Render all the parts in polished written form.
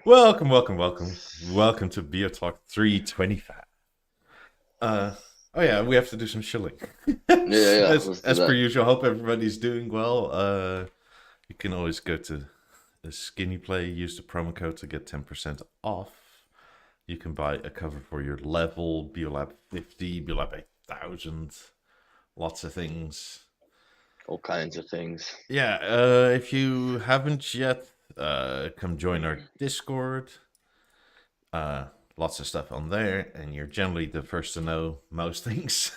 Welcome to BeoTalk 325. Uh, oh yeah, we have to do some shilling. Yeah, as let's do as per that. usual, hope everybody's doing well. You can always go to the Skinny Play, use the promo code to get 10% off. You can buy a cover for your level, Beolab 50, Beolab 8000, lots of things. All kinds of things. Yeah, if you haven't yet, come join our Discord. Uh, Lots of stuff on there, and you're generally the first to know most things,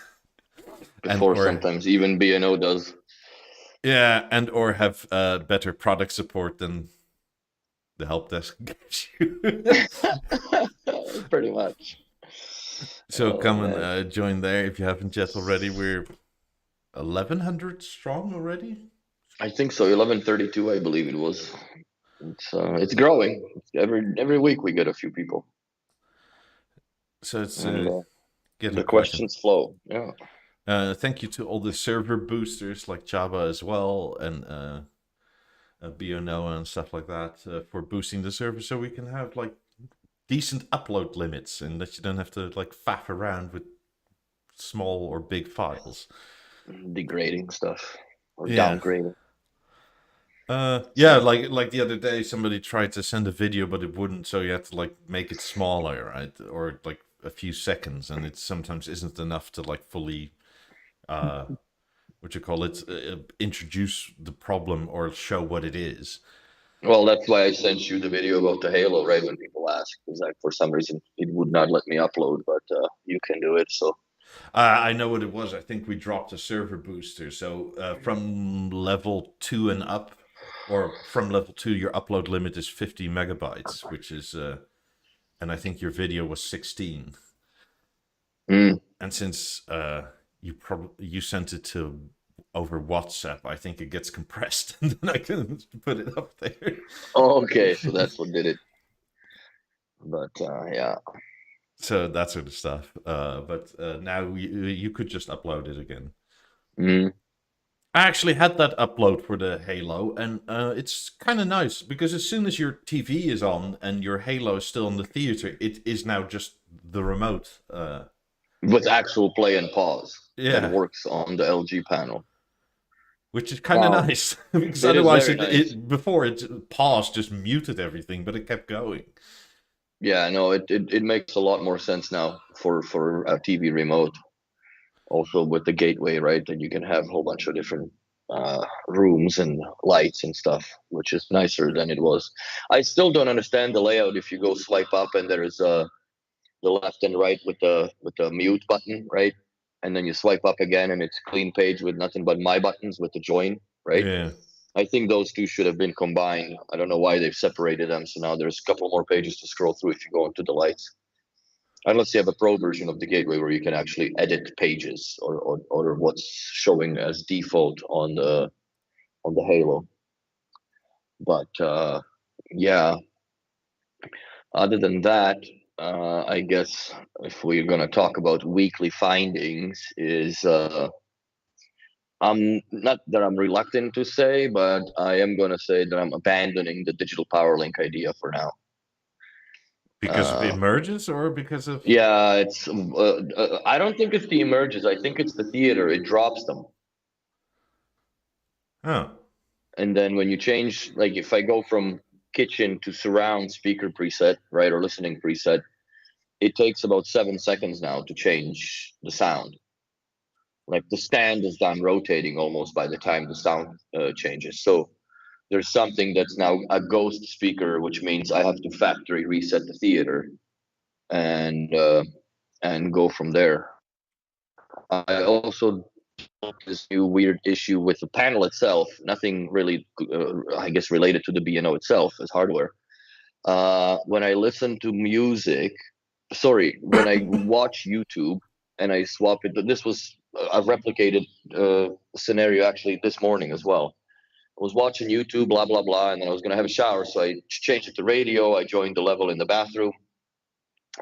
and Before or sometimes even B&O does. yeah, and or have better product support than the help desk gives you. Pretty much. So Oh come and man. join there if you haven't yet already. We're 1100 strong already. I think so. 1132, I believe it was. It's growing. Every week we get a few people, So it's and getting the quite. questions flow. Yeah. Thank you to all the server boosters like Java as well, and BioNoah and stuff like that for boosting the server, so we can have like decent upload limits and that you don't have to like faff around with small or big files. Degrading stuff or Yeah. downgrading. Yeah, So like the other day somebody tried to send a video but it wouldn't, so you had to like make it smaller, right? Or like a few seconds, and it sometimes isn't enough to like fully uh what you call it, introduce the problem or show what it is. well, that's why I sent you the video about the Halo, right? When people ask, because like for some reason it would not let me upload, but you can do it. So I know what it was. I think we dropped a server booster. So from level 2 and up, or from level 2, your upload limit is 50 megabytes, which is, and I think your video was 16. mm, And since you sent it to over WhatsApp, I think it gets compressed, and then I can put it up there. okay, so that's what did it. But yeah. So that sort of stuff. But now you could just upload it again. Mm. I actually had that upload for the Halo, and it's kind of nice because as soon as your TV is on and your Halo is still in the theater, it is now just the remote. With actual play and pause that Yeah, works on the LG panel. which is kind of Wow, nice because it is otherwise, very nice. before it paused, just muted everything, but it kept going. Yeah, no, it makes a lot more sense now for a TV remote. Also with the gateway, right? That you can have a whole bunch of different rooms and lights and stuff, which is nicer than it was. I still don't understand the layout. If you go swipe up and there is the left and right with the mute button, right? And then you swipe up again and it's clean page with nothing but my buttons with the join, right? Yeah, I think those two should have been combined. I don't know why they've separated them. So now there's a couple more pages to scroll through if you go into the lights. Unless you have a pro version of the gateway where you can actually edit pages or what's showing as default on the Halo. But yeah, other than that, I guess if we're gonna talk about weekly findings, is I'm not that I'm reluctant to say, but I am gonna say that I'm abandoning the digital power link idea for now. because of Uh, emergence or because of. yeah, it's. I don't think it's the emerges. I think it's the theater. It drops them, Oh, and then when you change, like if I go from kitchen to surround speaker preset, right, or listening preset, it takes about 7 seconds now to change the sound. Like the stand is done rotating almost by the time the sound changes. So there's something that's now a ghost speaker, which means I have to factory reset the theater and uh, and go from there. I also this new weird issue with the panel itself. Nothing really, I guess, related to the B&O itself as hardware. When I listen to music, sorry, when I watch YouTube and I swap it, this was a replicated scenario actually this morning as well. I was watching YouTube, blah blah blah, and then I was gonna have a shower, so I changed it to radio. I joined the level in the bathroom,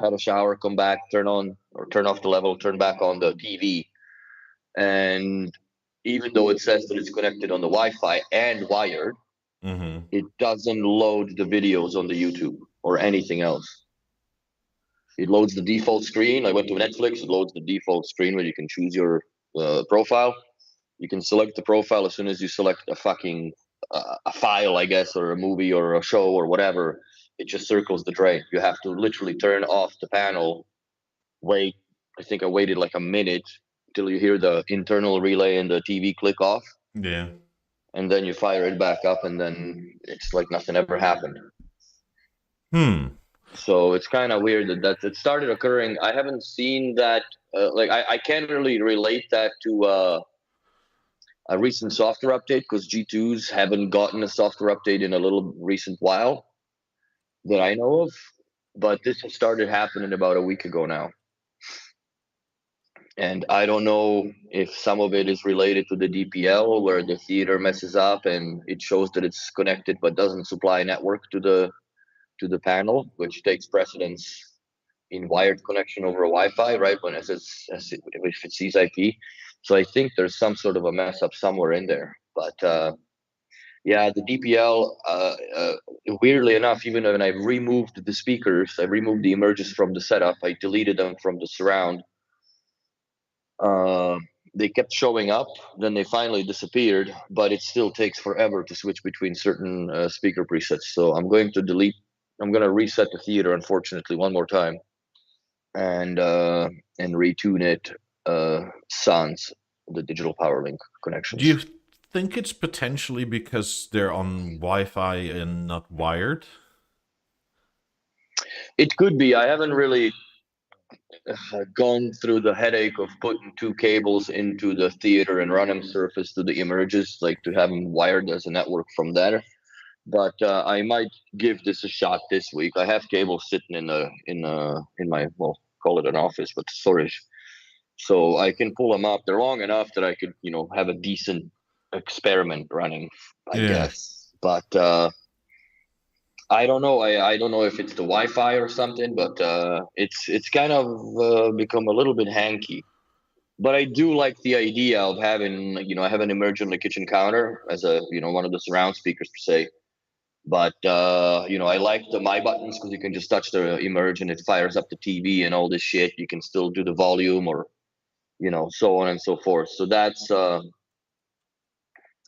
had a shower, come back, turn on or turn off the level, turn back on the TV, and even though it says that it's connected on the Wi-Fi and wired, mm-hmm. it doesn't load the videos on the YouTube. or anything else. It loads the default screen. I went to Netflix. It loads the default screen where you can choose your profile. You can select the profile as soon as you select a fucking a file, I guess, or a movie or a show or whatever. It just circles the drain. You have to literally turn off the panel. Wait, I think I waited like a minute till you hear the internal relay and the TV click off, Yeah. and then you fire it back up, and then it's like nothing ever happened. So it's kind of weird that it started occurring. I haven't seen that. Like I can't really relate that to a recent software update because G2s haven't gotten a software update in a little recent while that I know of. But this has started happening about a week ago now. And I don't know if some of it is related to the DPL where the theater messes up and it shows that it's connected but doesn't supply network to the panel, which takes precedence in wired connection over a Wi-Fi, right? When if it sees IP. So I think there's some sort of a mess up somewhere in there. But yeah, the DPL, weirdly enough, even when I removed the speakers, I removed the emerges from the setup, I deleted them from the surround. They kept showing up, then they finally disappeared, but it still takes forever to switch between certain speaker presets. So I'm going to reset the theater, unfortunately, one more time and retune it sans the digital power link connections. Do you think it's potentially because they're on Wi-Fi and not wired? It could be. I haven't really gone through the headache of putting two cables into the theater and running surface to the emerges, like to have them wired as a network from there. But I might give this a shot this week. I have cables sitting in my, well, call it an office, but storage, so I can pull them up. They're long enough that I could have a decent experiment running, I guess. But I don't know. I don't know if it's the Wi-Fi or something, but it's kind of become a little bit hanky. But I do like the idea of having, I have an emerge on the kitchen counter as a, one of the surround speakers per se. But I like the my buttons because you can just touch the emerge and it fires up the TV and all this shit. You can still do the volume or, so on and so forth. So that's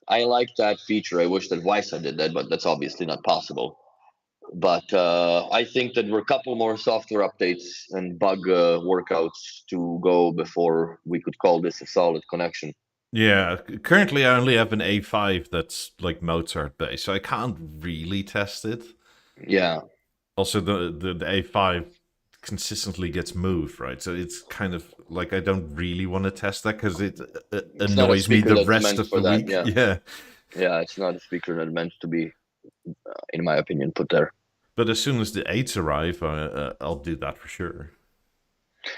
I like that feature. I wish that Wysa did that, but that's obviously not possible. But I think that we're a couple more software updates and bug workouts to go before we could call this a solid connection. Yeah, currently I only have an A5 that's like Mozart based, so I can't really test it. Yeah. Also, the A5 consistently gets moved, right? So it's kind of like I don't really want to test that because it annoys me the rest of the week. Yeah. Yeah, it's not a speaker that's meant to be, in my opinion, put there. But as soon as the 8s arrive, I'll do that for sure.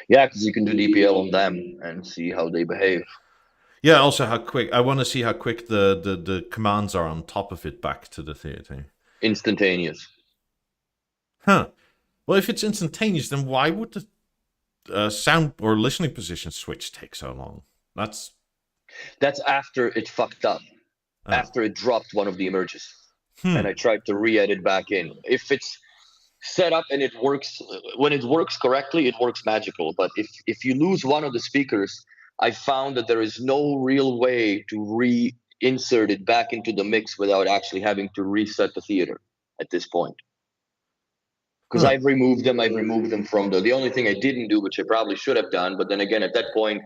Yeah, because you can do DPL on them and see how they behave. Yeah, also how quick. I want to see how quick the commands are on top of it back to the theater. Instantaneous. Huh. Well, if it's instantaneous, then why would the sound or listening position switch take so long? That's after it fucked up. Oh. After it dropped one of the emerges. And I tried to re-edit back in. If it's set up and it works, when it works correctly, it works magical. But if you lose one of the speakers, I found that there is no real way to reinsert it back into the mix without actually having to reset the theater at this point. Because I've removed them from the only thing I didn't do, which I probably should have done, but then again, at that point,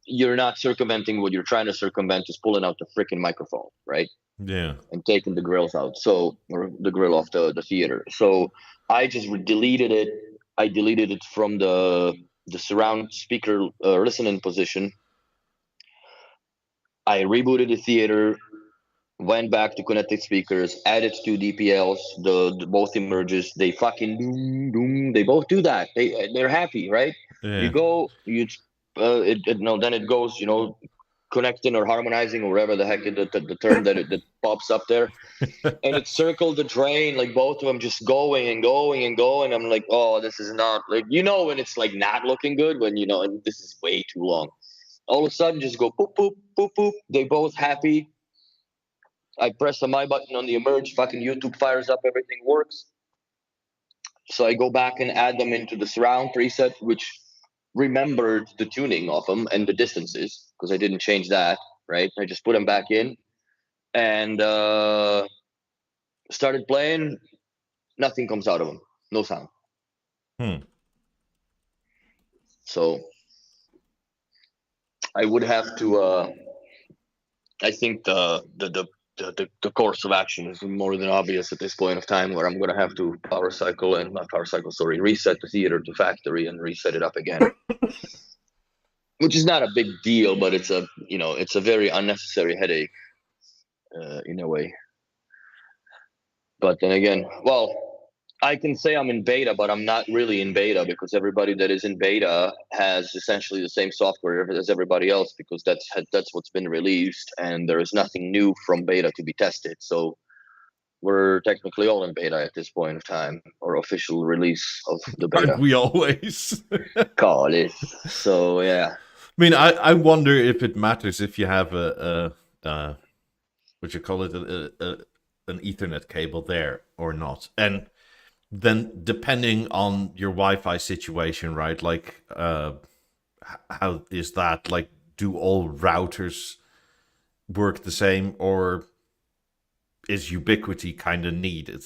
you're not circumventing what you're trying to circumvent, is pulling out the freaking microphone, right? Yeah. And taking the grills out, or the grill off the theater. So I just deleted it. I deleted it from the surround speaker listening position. I rebooted the theater, went back to connected speakers, added two DPLs, the both emerges. They fucking doom. They both do that. They're happy, right? Yeah. You go, then it goes, connecting or harmonizing or whatever the heck the term that pops up there, and it circled the drain, like both of them just going and going and going. I'm like, oh, this is not like, when it's like not looking good, when and this is way too long. All of a sudden, just go poop poop poop poop. They both happy. I press the my button on the emerge. Fucking YouTube fires up. Everything works. So I go back and add them into the surround preset, which remembered the tuning of them and the distances because I didn't change that. Right, I just put them back in and started playing. Nothing comes out of them. No sound. Hmm. So I would have to. I think the course of action is more than obvious at this point of time, where I'm going to have to reset the theater to factory and reset it up again, which is not a big deal, but it's a very unnecessary headache in a way. But then again, well, I can say I'm in beta, but I'm not really in beta because everybody that is in beta has essentially the same software as everybody else because that's what's been released, and there is nothing new from beta to be tested. So we're technically all in beta at this point of time, or official release of the Aren't beta. we always? Call it. So yeah. I mean, I wonder if it matters if you have what you call it, an Ethernet cable there or not. And then depending on your Wi-Fi situation, right? Like, how is that? Like, do all routers work the same, or is ubiquity kind of needed?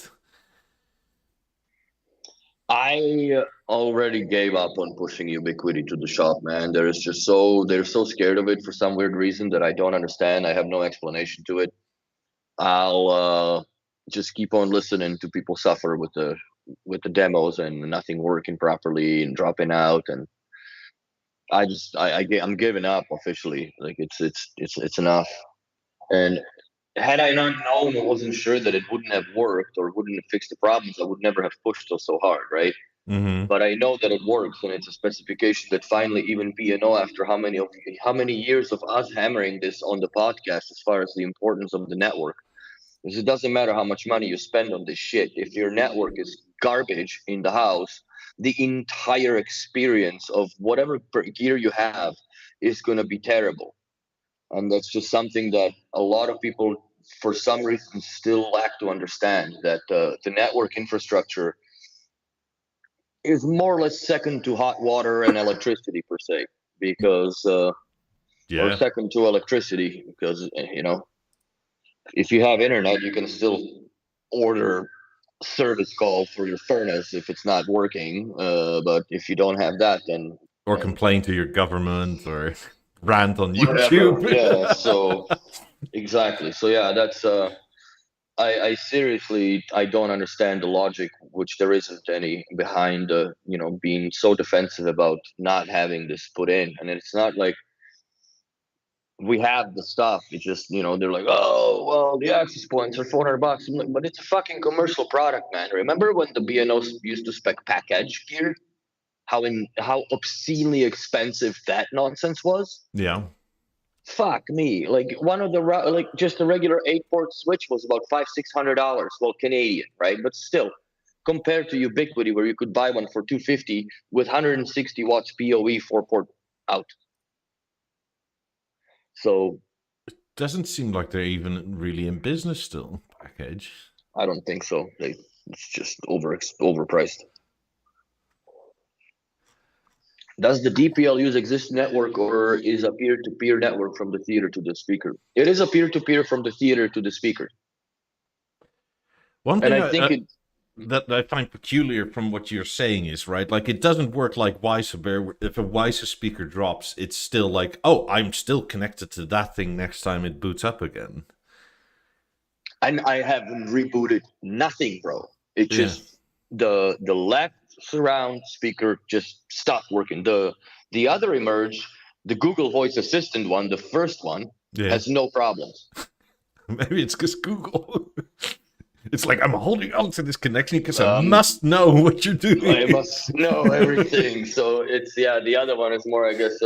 I already gave up on pushing Ubiquiti to the shop, man. They're so scared of it for some weird reason that I don't understand. I have no explanation to it. I'll just keep on listening to people suffer with the demos and nothing working properly and dropping out, and I'm giving up officially. Like it's enough. And had I not known or wasn't sure that it wouldn't have worked or wouldn't have fixed the problems, I would never have pushed it so hard, right? Mm-hmm. But I know that it works, and it's a specification that finally even B&O, after how many years of us hammering this on the podcast, as far as the importance of the network, because it doesn't matter how much money you spend on this shit. If your network is garbage in the house, the entire experience of whatever gear you have is going to be terrible. And that's just something that a lot of people, for some reason, still lack to understand, that the network infrastructure is more or less second to hot water and electricity per se, because or Yeah. second to electricity, because if you have internet, you can still order service call for your furnace if it's not working. But if you don't have that, then Or complain to your government or rant on whatever. YouTube. Yeah. So exactly. So yeah, that's I seriously, I don't understand the logic, which there isn't any, behind being so defensive about not having this put in. And it's not like we have the stuff. It's just, they're like, oh well, the access points are $400. I'm like, but it's a fucking commercial product, man. Remember when the BNOs used to spec package gear? How obscenely expensive that nonsense was? Yeah. Fuck me. Like one of the like just a regular 8-port switch was about $500-600. Well, Canadian, right? But still, compared to Ubiquiti, where you could buy one for $250 with 160 watts PoE 4-port out. So Doesn't seem like they're even really in business still, package. I don't think so. It's just overpriced. Does the DPL use existing network, or is a peer-to-peer network from the theater to the speaker? It is a peer-to-peer from the theater to the speaker. One And thing I think it that I find peculiar from what you're saying is, right, like it doesn't work like Weiser, where if a Weiser speaker drops, it's still like, oh, I'm still connected to that thing next time it boots up again. and I haven't rebooted nothing, bro. It Yeah. just the left surround speaker just stopped working. The other emerge, the Google Voice Assistant one, the first one, Yeah. has no problems. Maybe it's because Google. It's like, I'm holding on to this connection because I must know what you're doing. I must know everything. So it's the other one is more, I guess,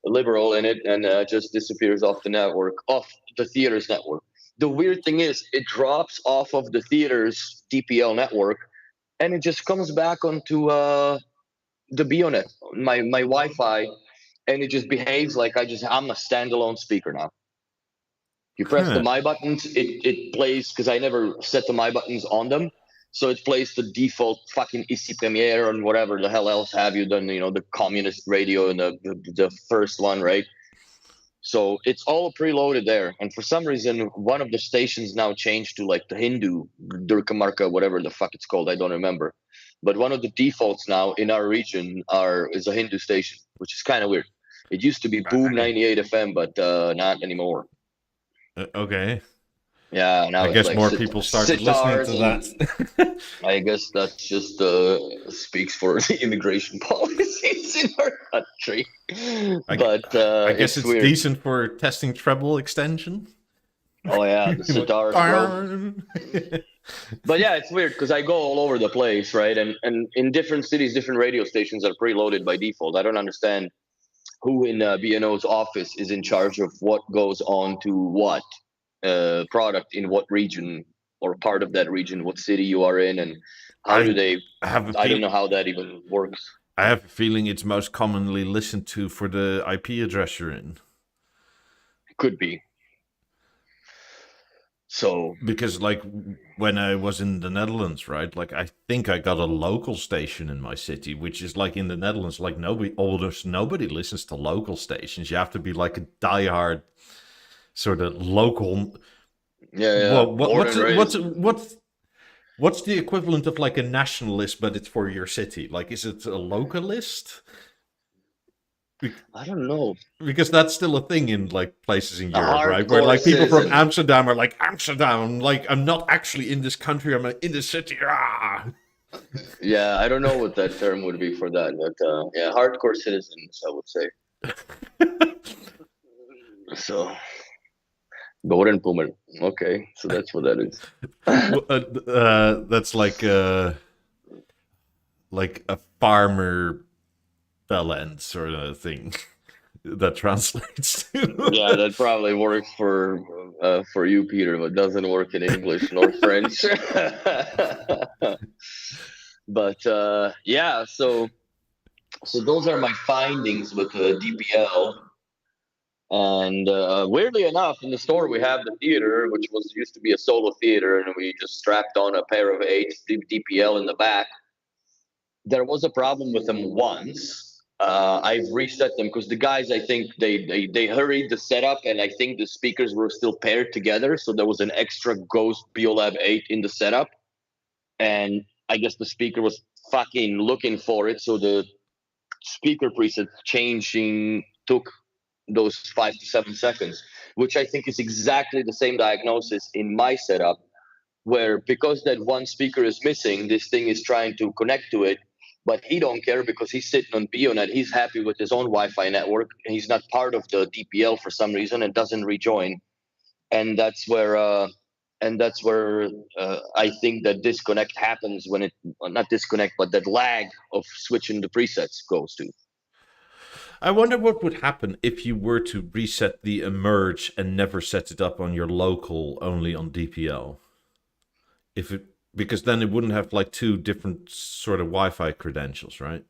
liberal in it, and just disappears off the theater's network. The weird thing is, it drops off of the theater's DPL network, and it just comes back onto the BeoNet, my Wi-Fi, and it just behaves like I'm a standalone speaker now. You press the my buttons, it plays, because I never set the my buttons on them. So it plays the default fucking Ici Premiere and whatever the hell else have you done, the communist radio and the first one, right? So it's all preloaded there. And for some reason, one of the stations now changed to like the Hindu, Durkamarka, whatever the fuck it's called. I don't remember. But one of the defaults now in our region is a Hindu station, which is kind of weird. It used to be Boom 98 FM, but not anymore. Okay. Yeah, now I it's guess like more people started listening to that. I guess that just speaks for the immigration policies in our country. But I guess it's weird. decent for testing treble extension. Oh yeah, the sitar as well. But yeah, it's weird because I go all over the place, right? And in different cities, different radio stations are preloaded by default. I don't understand who in B&O's office is in charge of what goes on to what product in what region or part of that region, what city you are in, and how do they? I don't know how that even works. I have a feeling it's most commonly listened to for the IP address you're in. Could be. So because like when I was in the Netherlands, right? Like I think I got a local station in my city, which is like in the Netherlands, like almost nobody listens to local stations. You have to be like a diehard sort of local. Yeah. Well, what's the equivalent of like a nationalist, but it's for your city? Like, is it a localist? I don't know, because that's still a thing in like places in Europe, right? Where like people from Amsterdam are like, Amsterdam, like I'm not actually in this country, I'm in the city. Ah! Yeah, I don't know what that term would be for that, but yeah, hardcore citizens, I would say. So, Borenpummer. Okay, so that's what that is. That's like a farmer bellend sort of thing that translates to. Yeah, that probably works for you, Peter, but doesn't work in English nor French. But yeah, so those are my findings with DPL. And weirdly enough, in the store we have the theater, which used to be a solo theater, and we just strapped on a pair of 8 DPL in the back. There was a problem with them once. I've reset them because the guys, I think they hurried the setup, and I think the speakers were still paired together, so there was an extra Ghost Beolab 8 in the setup, and I guess the speaker was fucking looking for it, so the speaker preset changing took those 5 to 7 seconds, which I think is exactly the same diagnosis in my setup, where because that one speaker is missing, this thing is trying to connect to it, but he don't care because he's sitting on BeoNet. He's happy with his own Wi-Fi network. He's not part of the DPL for some reason and doesn't rejoin. And that's where I think that disconnect happens when not disconnect, but that lag of switching the presets goes to. I wonder what would happen if you were to reset the emerge and never set it up on your local, only on DPL. Because then it wouldn't have like 2 different sort of Wi-Fi credentials, right?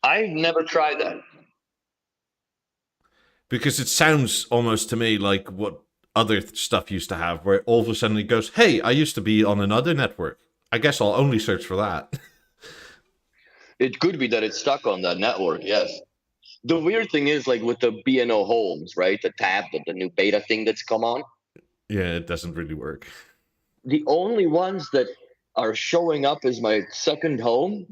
I've never tried that. Because it sounds almost to me like what other stuff used to have, where all of a sudden it goes, hey, I used to be on another network. I guess I'll only search for that. It could be that it's stuck on that network, yes. The weird thing is, like with the B&O Homes, right? The tab, the new beta thing that's come on. Yeah, it doesn't really work. The only ones that are showing up as my second home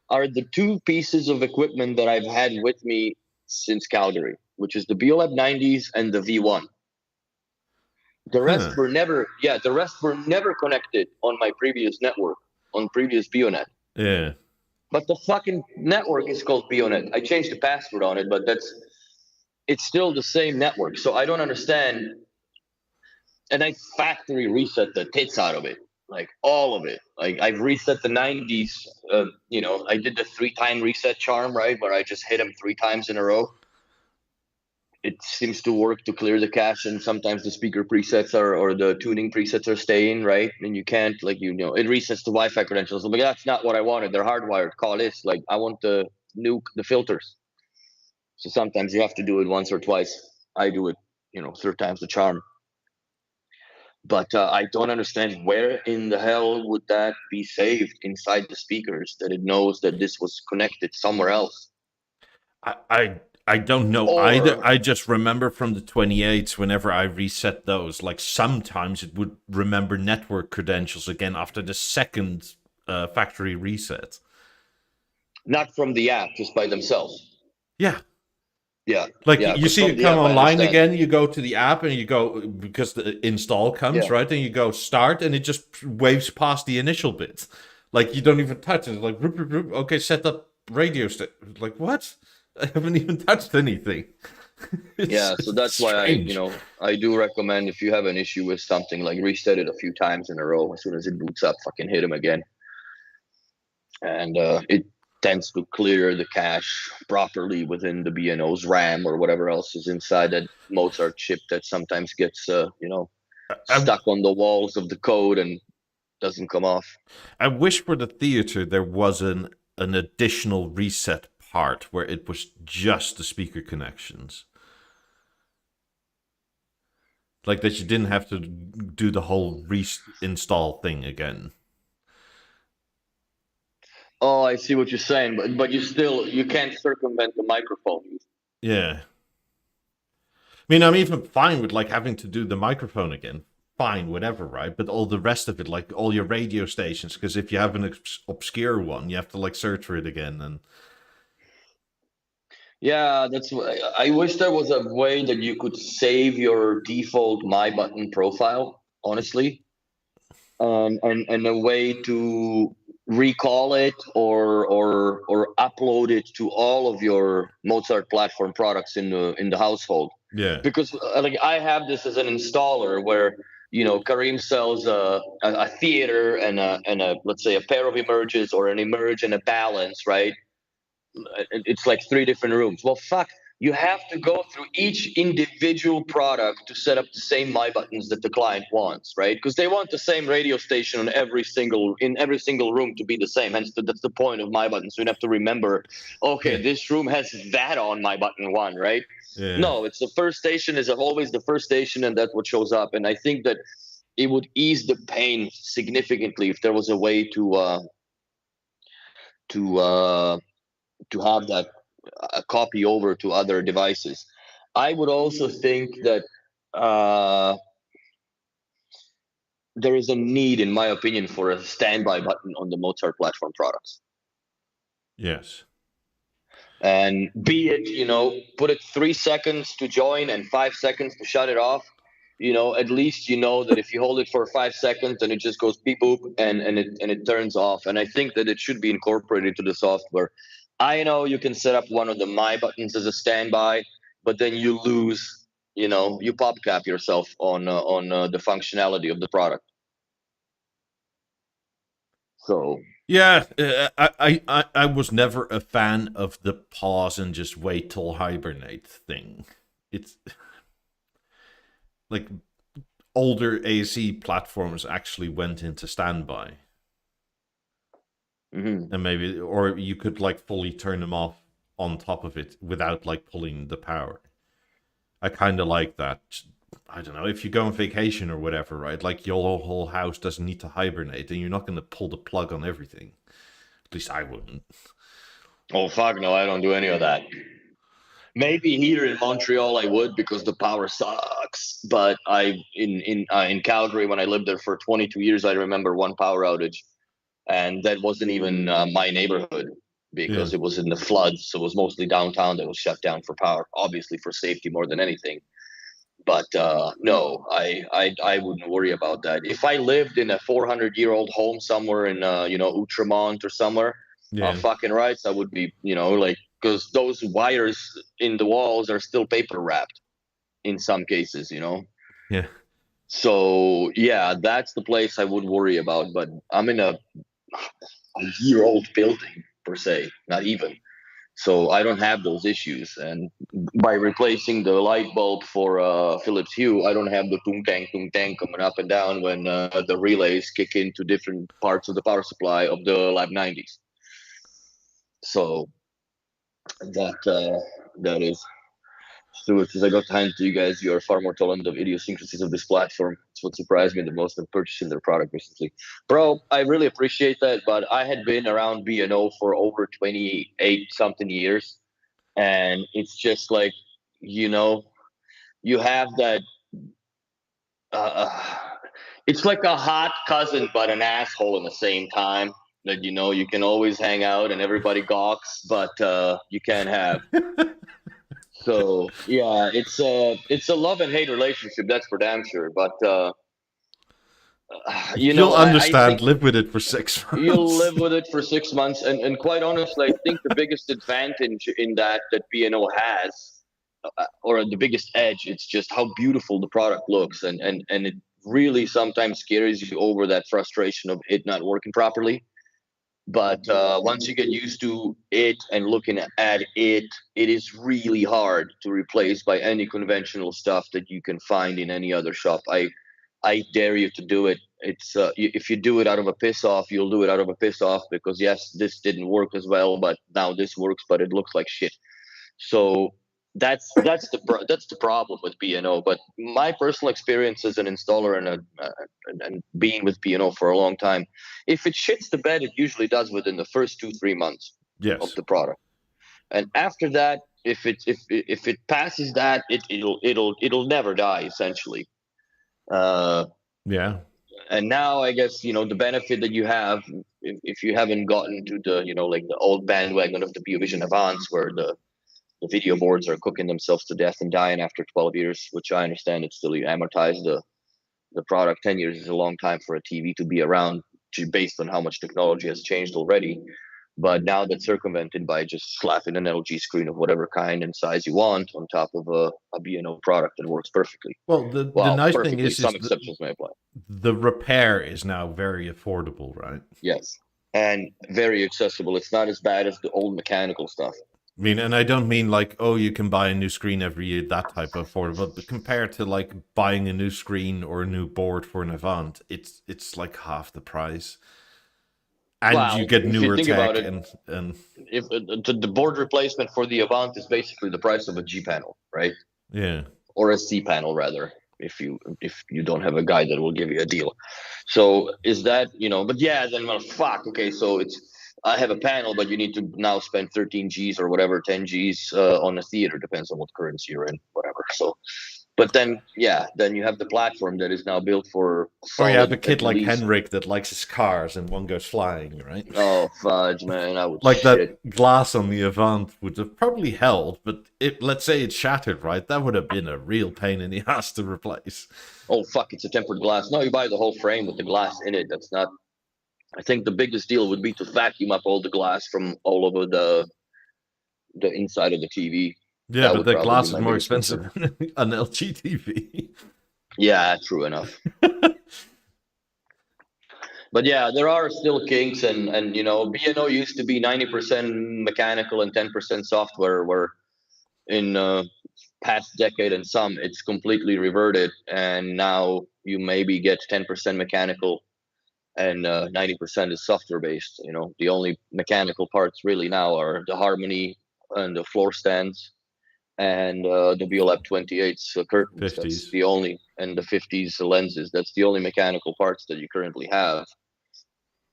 are the 2 pieces of equipment that I've had with me since Calgary, which is the Beolab 90s and the V1. The rest were never, connected on my previous network, on previous BeoNet. Yeah. But the fucking network is called BeoNet. I changed the password on it, but it's still the same network. So I don't understand. And I factory reset the tits out of it, like all of it. Like I've reset the 90s. I did the 3-time reset charm, right, where I just hit them 3 times in a row. It seems to work to clear the cache, and sometimes the speaker presets or the tuning presets are staying, right? And you can't, like, it resets the Wi-Fi credentials. But that's not what I wanted. They're hardwired. Call this. Like, I want the filters. So sometimes you have to do it once or twice. I do it, 3 times the charm. But I don't understand where in the hell would that be saved inside the speakers that it knows that this was connected somewhere else. I don't know either. Or I just remember from the 28s, whenever I reset those, like sometimes it would remember network credentials again after the second factory reset. not from the app, just by themselves. Yeah. Yeah, Like yeah, you because see from it the come app I online understand. again, you go to the app and you go, because the install comes, Yeah, right? And you go start and it just waves past the initial bit. Like you don't even touch it. It's like, roop, roop, roop. Okay, set up radio. Like, what? I haven't even touched anything. yeah. So It's that's why strange. I do recommend, if you have an issue with something, like reset it a few times in a row. As soon as it boots up, fucking hit them again, and it tends to clear the cache properly within the BNO's RAM or whatever else is inside that Mozart chip that sometimes gets I, stuck on the walls of the code and doesn't come off. I wish for the theater there was an additional reset part where it was just the speaker connections. Like that you didn't have to do the whole reinstall thing again. Oh, I see what you're saying, but you can't circumvent the microphone. Yeah. I mean, I'm even fine with like having to do the microphone again. Fine, whatever, right? But all the rest of it, like all your radio stations, because if you have an obscure one, you have to like search for it again. And Yeah, that's what I wish there was a way that you could save your default My Button profile, honestly, and a way to recall it or upload it to all of your Mozart platform products in the household. yeah, Because like I have this as an installer where Kareem sells a theater and a let's say a pair of emerges or an emerge and a balance, right? It's like three different rooms. Well, fuck, you have to go through each individual product to set up the same My Buttons that the client wants, right? Because they want the same radio station on every single room to be the same. Hence, that's the point of My Buttons. So you have to remember, yeah, okay, this room has that on My Button one, right? yeah, No, it's the first station is always the first station, and that's what shows up. And I think that it would ease the pain significantly if there was a way to uh, to have that copy over to other devices. I would also think that uh, there is a need, in my opinion, for a standby button on the Mozart platform products. yes, And be it, put it 3 seconds to join and 5 seconds to shut it off. At least you know that if you hold it for 5 seconds, then it just goes beep boop and it turns off. And I think that it should be incorporated into the software. I know you can set up one of the My Buttons as a standby, but then you lose, you pop cap yourself on the functionality of the product. So yeah. I was never a fan of the pause and just wait till hibernate thing. It's like older AC platforms actually went into standby. mhm. And maybe, or you could like fully turn them off on top of it without like pulling the power. I kind of like that. I don't know, if you go on vacation or whatever, right? Like your whole house doesn't need to hibernate, and you're not going to pull the plug on everything. At least I wouldn't. Oh fuck no, I don't do any of that. Maybe here in Montreal I would because the power sucks. But in Calgary when I lived there for 22 years, I remember one power outage, and that wasn't even my neighborhood Yeah. because it was in the floods. So it was mostly downtown that was shut down for power, obviously for safety more than anything. But no, I wouldn't worry about that. If I lived in a 400-year-old home somewhere in Outremont or somewhere, Yeah. fucking rights, I would be like, because those wires in the walls are still paper wrapped in some cases. Yeah. So yeah, that's the place I would worry about. But I'm in a year-old building per se, not even. So I don't have those issues. And by replacing the light bulb for Philips Hue, I don't have the tung tang coming up and down when the relays kick into different parts of the power supply of the Lab 90s. So that is So as I got to hand to you guys, you are far more tolerant of idiosyncrasies of this platform. It's what surprised me the most in purchasing their product recently. Bro, I really appreciate that, but I had been around B&O for over 28 something years, and it's just like, you know, you have that uh, it's like a hot cousin but an asshole in the same time, that you can always hang out and everybody gawks, but you can't have. So yeah, it's a love and hate relationship, that's for damn sure. But You'll I understand. think Live with it for 6 you'll months. live with it for 6 months, and quite honestly, I think the biggest advantage in that B&O has, or the biggest edge, it's just how beautiful the product looks, and it really sometimes scares you over that frustration of it not working properly. But once you get used to it and looking at it, it is really hard to replace by any conventional stuff that you can find in any other shop. I dare you to do it. It's if you do it out of a piss off, you'll do it out of a piss off, because yes, this didn't work as well, but now this works, but it looks like shit. So that's the problem with B&O. But my personal experience as an installer and being with B&O for a long time, if it shits the bed, it usually does within the first 2-3 months of Yes. the product, and after that, if it passes that, it'll never die essentially. Uh, Yeah. and now I guess the benefit that you have, if you haven't gotten to the like the old bandwagon of the BeoVision Avance, where the video boards are cooking themselves to death and dying after 12 years, which I understand. It's still, you amortize the product. 10 years is a long time for a TV to be around, based on how much technology has changed already. But now that's circumvented by just slapping an LG screen of whatever kind and size you want on top of a B&O product that works perfectly. Well, the Well, nice thing perfectly. is Some that exceptions may apply. the repair is now very affordable, right? Yes. And very accessible. It's not as bad as the old mechanical stuff. I mean, and I don't mean like, oh, you can buy a new screen every year, that type of affordable. But compared to like buying a new screen or a new board for an Avant, it's like half the price, and you Well, get if you newer think about tech it, and if the board replacement for the Avant is basically the price of a G panel, right? yeah, Or a C panel rather, if you don't have a guy that will give you a deal. So is that, but yeah, then, well, fuck, okay, so it's, I have a panel, but you need to now spend 13 G's or whatever, 10 G's on a theater, depends on what currency you're in, whatever. So, but then, yeah, then you have the platform that is now built for or you have a solid kid at like least. Henrik that likes his cars and one goes flying, right? Oh fudge, man, I would Like shit. that glass on the Avant would have probably held, but let's say it shattered, right? That would have been a real pain in the ass to replace. Oh fuck, it's a tempered glass. No, you buy the whole frame with the glass in it. That's not. I think the biggest deal would be to vacuum up all the glass from all over the inside of the TV. Yeah, That but would the probably be glass is my more biggest concern. expensive than an LG TV. Yeah, true enough. But yeah, there are still kinks, and B&O used to be 90% mechanical and 10% software. Where in past decade and some, it's completely reverted, and now you maybe get 10% mechanical and 90% is software based. The only mechanical parts really now are the harmony and the floor stands and the Beolab 28's curtains. That's 50s. the only, and the 50's lenses. That's the only mechanical parts that you currently have.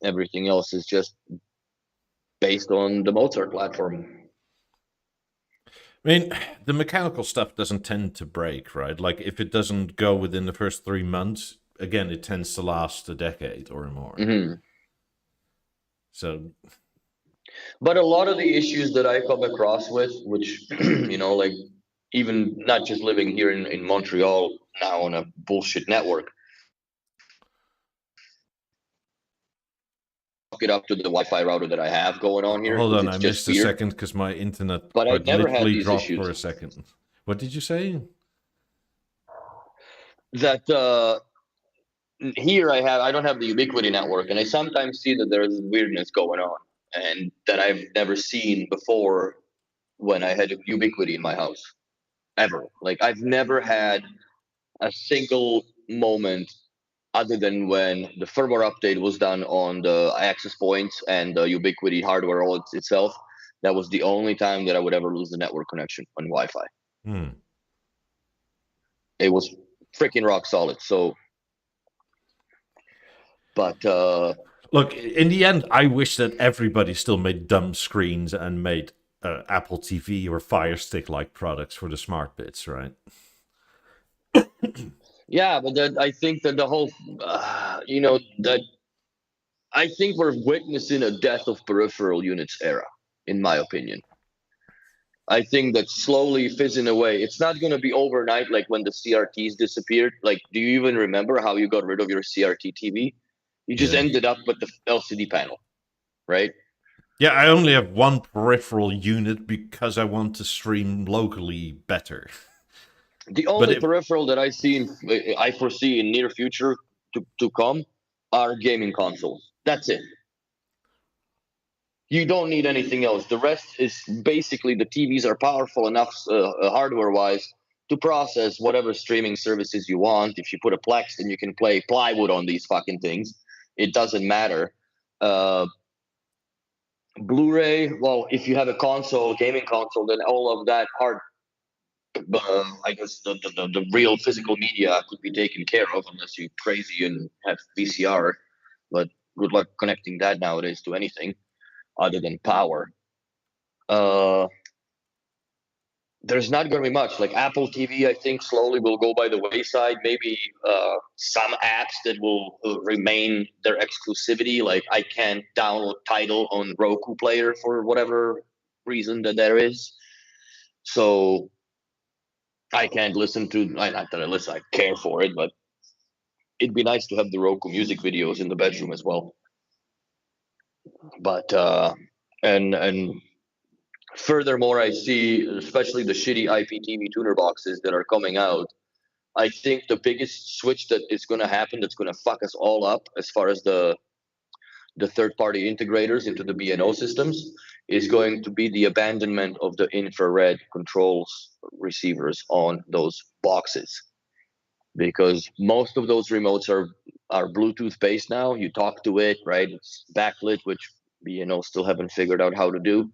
Everything else is just based on the Mozart platform. I mean, the mechanical stuff doesn't tend to break, right? Like, if it doesn't go within the first 3 months, again, it tends to last a decade or more. Mm-hmm. So, but a lot of the issues that I come across with, which like, even not just living here in Montreal now on a bullshit network, it up to the Wi-Fi router that I have going on here, hold because on, it's I just missed a weird. second because my internet But I quite never had literally these dropped for issues. a second. What did you say? That here I don't have the Ubiquity network, and I sometimes see that there's weirdness going on, and that I've never seen before when I had Ubiquity in my house ever. Like, I've never had a single moment other than when the firmware update was done on the access points and the Ubiquity hardware all itself. That was the only time that I would ever lose the network connection on Wi-Fi. Hmm. It was freaking rock solid. So, but Look, in the end, I wish that everybody still made dumb screens and made Apple TV or Fire Stick like products for the smart bits, right? yeah, but then I think that the whole, that I think we're witnessing a death of peripheral units era, in my opinion. I think that slowly fizzing away. It's not going to be overnight like when the CRTs disappeared. Like, do you even remember how you got rid of your CRT TV? You just Yeah. ended up with the LCD panel, right? Yeah, I only have one peripheral unit because I want to stream locally better. The But only it, peripheral that I foresee in near future to come are gaming consoles. That's it. You don't need anything else. The rest is basically the TVs are powerful enough hardware wise to process whatever streaming services you want. If you put a Plex, then you can play plywood on these fucking things. It doesn't matter. Uh, Blu-ray, well, if you have a console, gaming console, then all of that I guess the real physical media could be taken care of unless you're crazy and have VCR. But good luck connecting that nowadays to anything other than power. Uh, there's not going to be much. Like Apple TV, I think slowly will go by the wayside. Maybe some apps that will remain their exclusivity. Like I can't download Tidal on Roku player for whatever reason that there is. So I can't listen to. Not that I listen, I care for it, but it'd be nice to have the Roku music videos in the bedroom as well. But and furthermore, I see especially the shitty IPTV tuner boxes that are coming out. I think the biggest switch that is going to happen that's going to fuck us all up as far as the third party integrators into the BNO systems is going to be the abandonment of the infrared controls receivers on those boxes, because most of those remotes are Bluetooth based now. You talk to it, right? It's backlit, which BNO still haven't figured out how to do,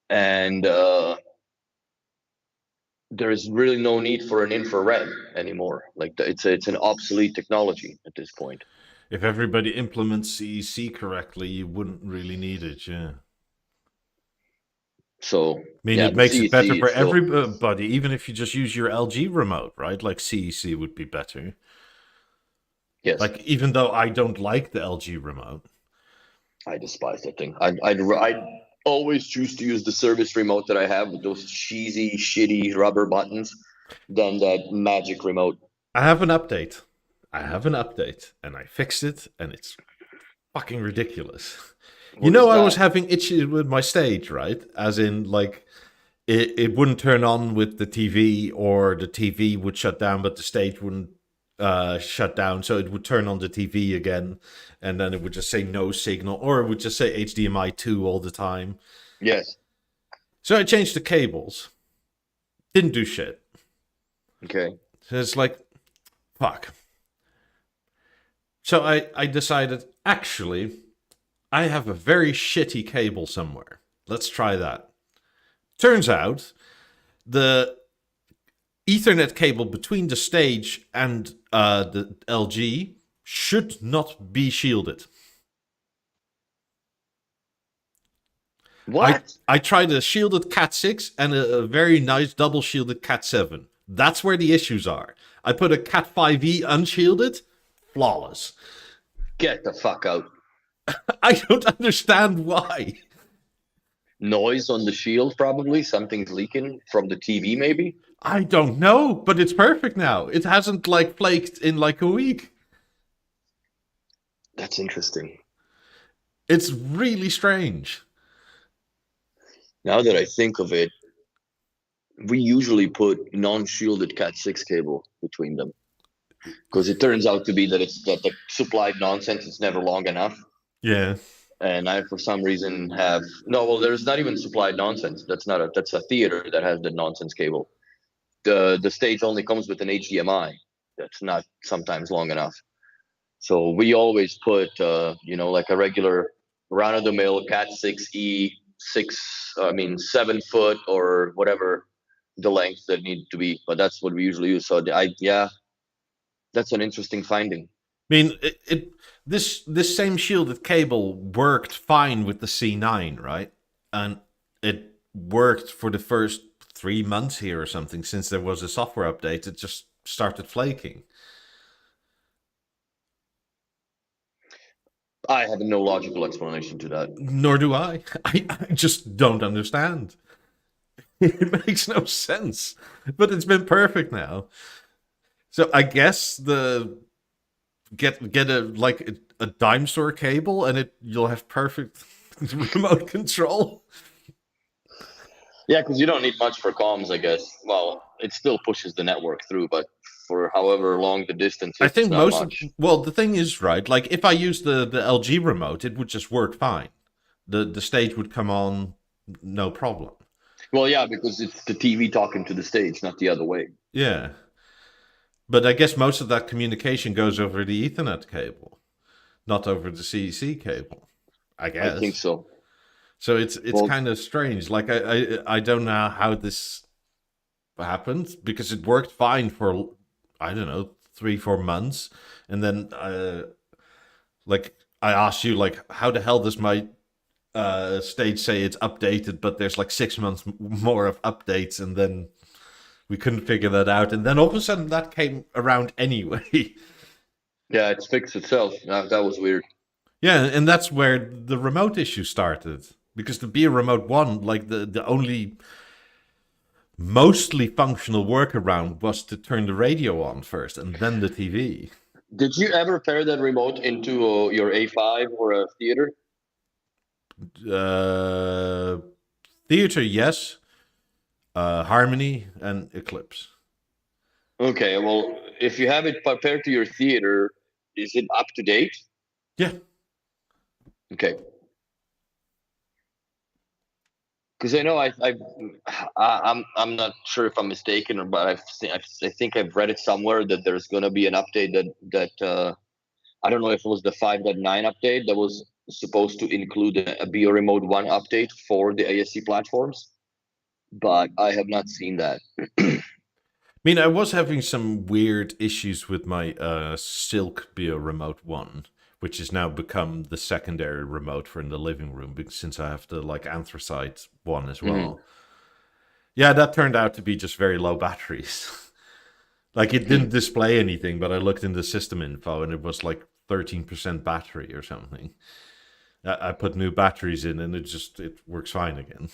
and there's really no need for an infrared anymore. Like it's an obsolete technology at this point. if everybody implements CEC correctly, you wouldn't really need it, yeah. So I mean, yeah, it the makes it better CEC for is still, everybody, even if you just use your LG remote, right? Like CEC would be better. yes. Like, even though I don't like the LG remote. I despise that thing. I'd always choose to use the service remote that I have with those cheesy, shitty rubber buttons than that magic remote. I have an update. I have an update, and I fixed it, and it's fucking ridiculous. You What know, is I was that? having issues with my stage, right? As in, like, it wouldn't turn on with the TV, or the TV would shut down, but the stage wouldn't shut down. So it would turn on the TV again, and then it would just say no signal, or it would just say HDMI 2 all the time. Yes. So I changed the cables. Didn't do shit. Okay. So it's like, fuck. So I decided, actually, I have a very shitty cable somewhere. Let's try that. Turns out, the Ethernet cable between the stage and the LG should not be shielded. I What? I tried a shielded Cat 6 and a very nice double shielded Cat 7. That's where the issues are. I put a Cat 5e unshielded, flawless. Get the fuck out. I don't understand why. Noise on the shield, probably. Something's leaking from the TV, maybe. I don't know, but it's perfect now. It hasn't like flaked in like a week. That's interesting. It's really strange. Now that I think of it, we usually put non-shielded Cat 6 cable between them because it turns out to be that it's that the supplied nonsense is never long enough. Yeah. And I, for some reason, have no. Well, there's not even supplied nonsense. That's a theater that has the nonsense cable. The stage only comes with an HDMI. That's not sometimes long enough. So we always put like a regular run of the mill Cat 6E 6. I mean 7 foot or whatever the length that need to be, but that's what we usually use. So yeah, that's an interesting finding. I mean, this same shielded cable worked fine with the C9, right? And it worked for the first 3 months here or something. Since there was a software update, it just started flaking. I have no logical explanation to that. Nor do I. I just don't understand. It makes no sense. But it's been perfect now. So I guess the get a dime store cable and you'll have perfect remote control. Yeah, because you don't need much for comms, I guess. Well, it still pushes the network through, but for however long the distance, I it's think not much. well, the thing is, right, like if I use the LG remote, it would just work fine. The stage would come on no problem. Well, yeah, because it's the TV talking to the stage, not the other way. Yeah. But I guess most of that communication goes over the Ethernet cable, not over the CEC cable. I guess. I think so. So it's kind of strange. Like I don't know how this happened because it worked fine for I don't know 3-4 months, and then like I asked you like how the hell does my stage say it's updated, but there's like 6 months more of updates, and then we couldn't figure that out, and then all of a sudden that came around anyway. Yeah, it's fixed itself. That was weird. Yeah, and that's where the remote issue started. Because the Beo Remote 1, like the only mostly functional workaround was to turn the radio on first and then the TV. Did you ever pair that remote into your A5 or a theater? Theater, yes. Harmony and Eclipse. Okay, well, if you have it paired to your theater, is it up to date? Yeah. Okay. Because I know I'm not sure if I'm mistaken, but I think I've read it somewhere that there's going to be an update that I don't know if it was the 5.9 update that was supposed to include a Beo Remote 1 update for the ASC platforms, but I have not seen that. I mean, I was having some weird issues with my Silk Beo Remote 1, which has now become the secondary remote for in the living room, because since I have the like anthracite one as well. Mm-hmm. Yeah, that turned out to be just very low batteries. Like it didn't display anything, but I looked in the system info and it was like 13% battery or something. I put new batteries in and it works fine again.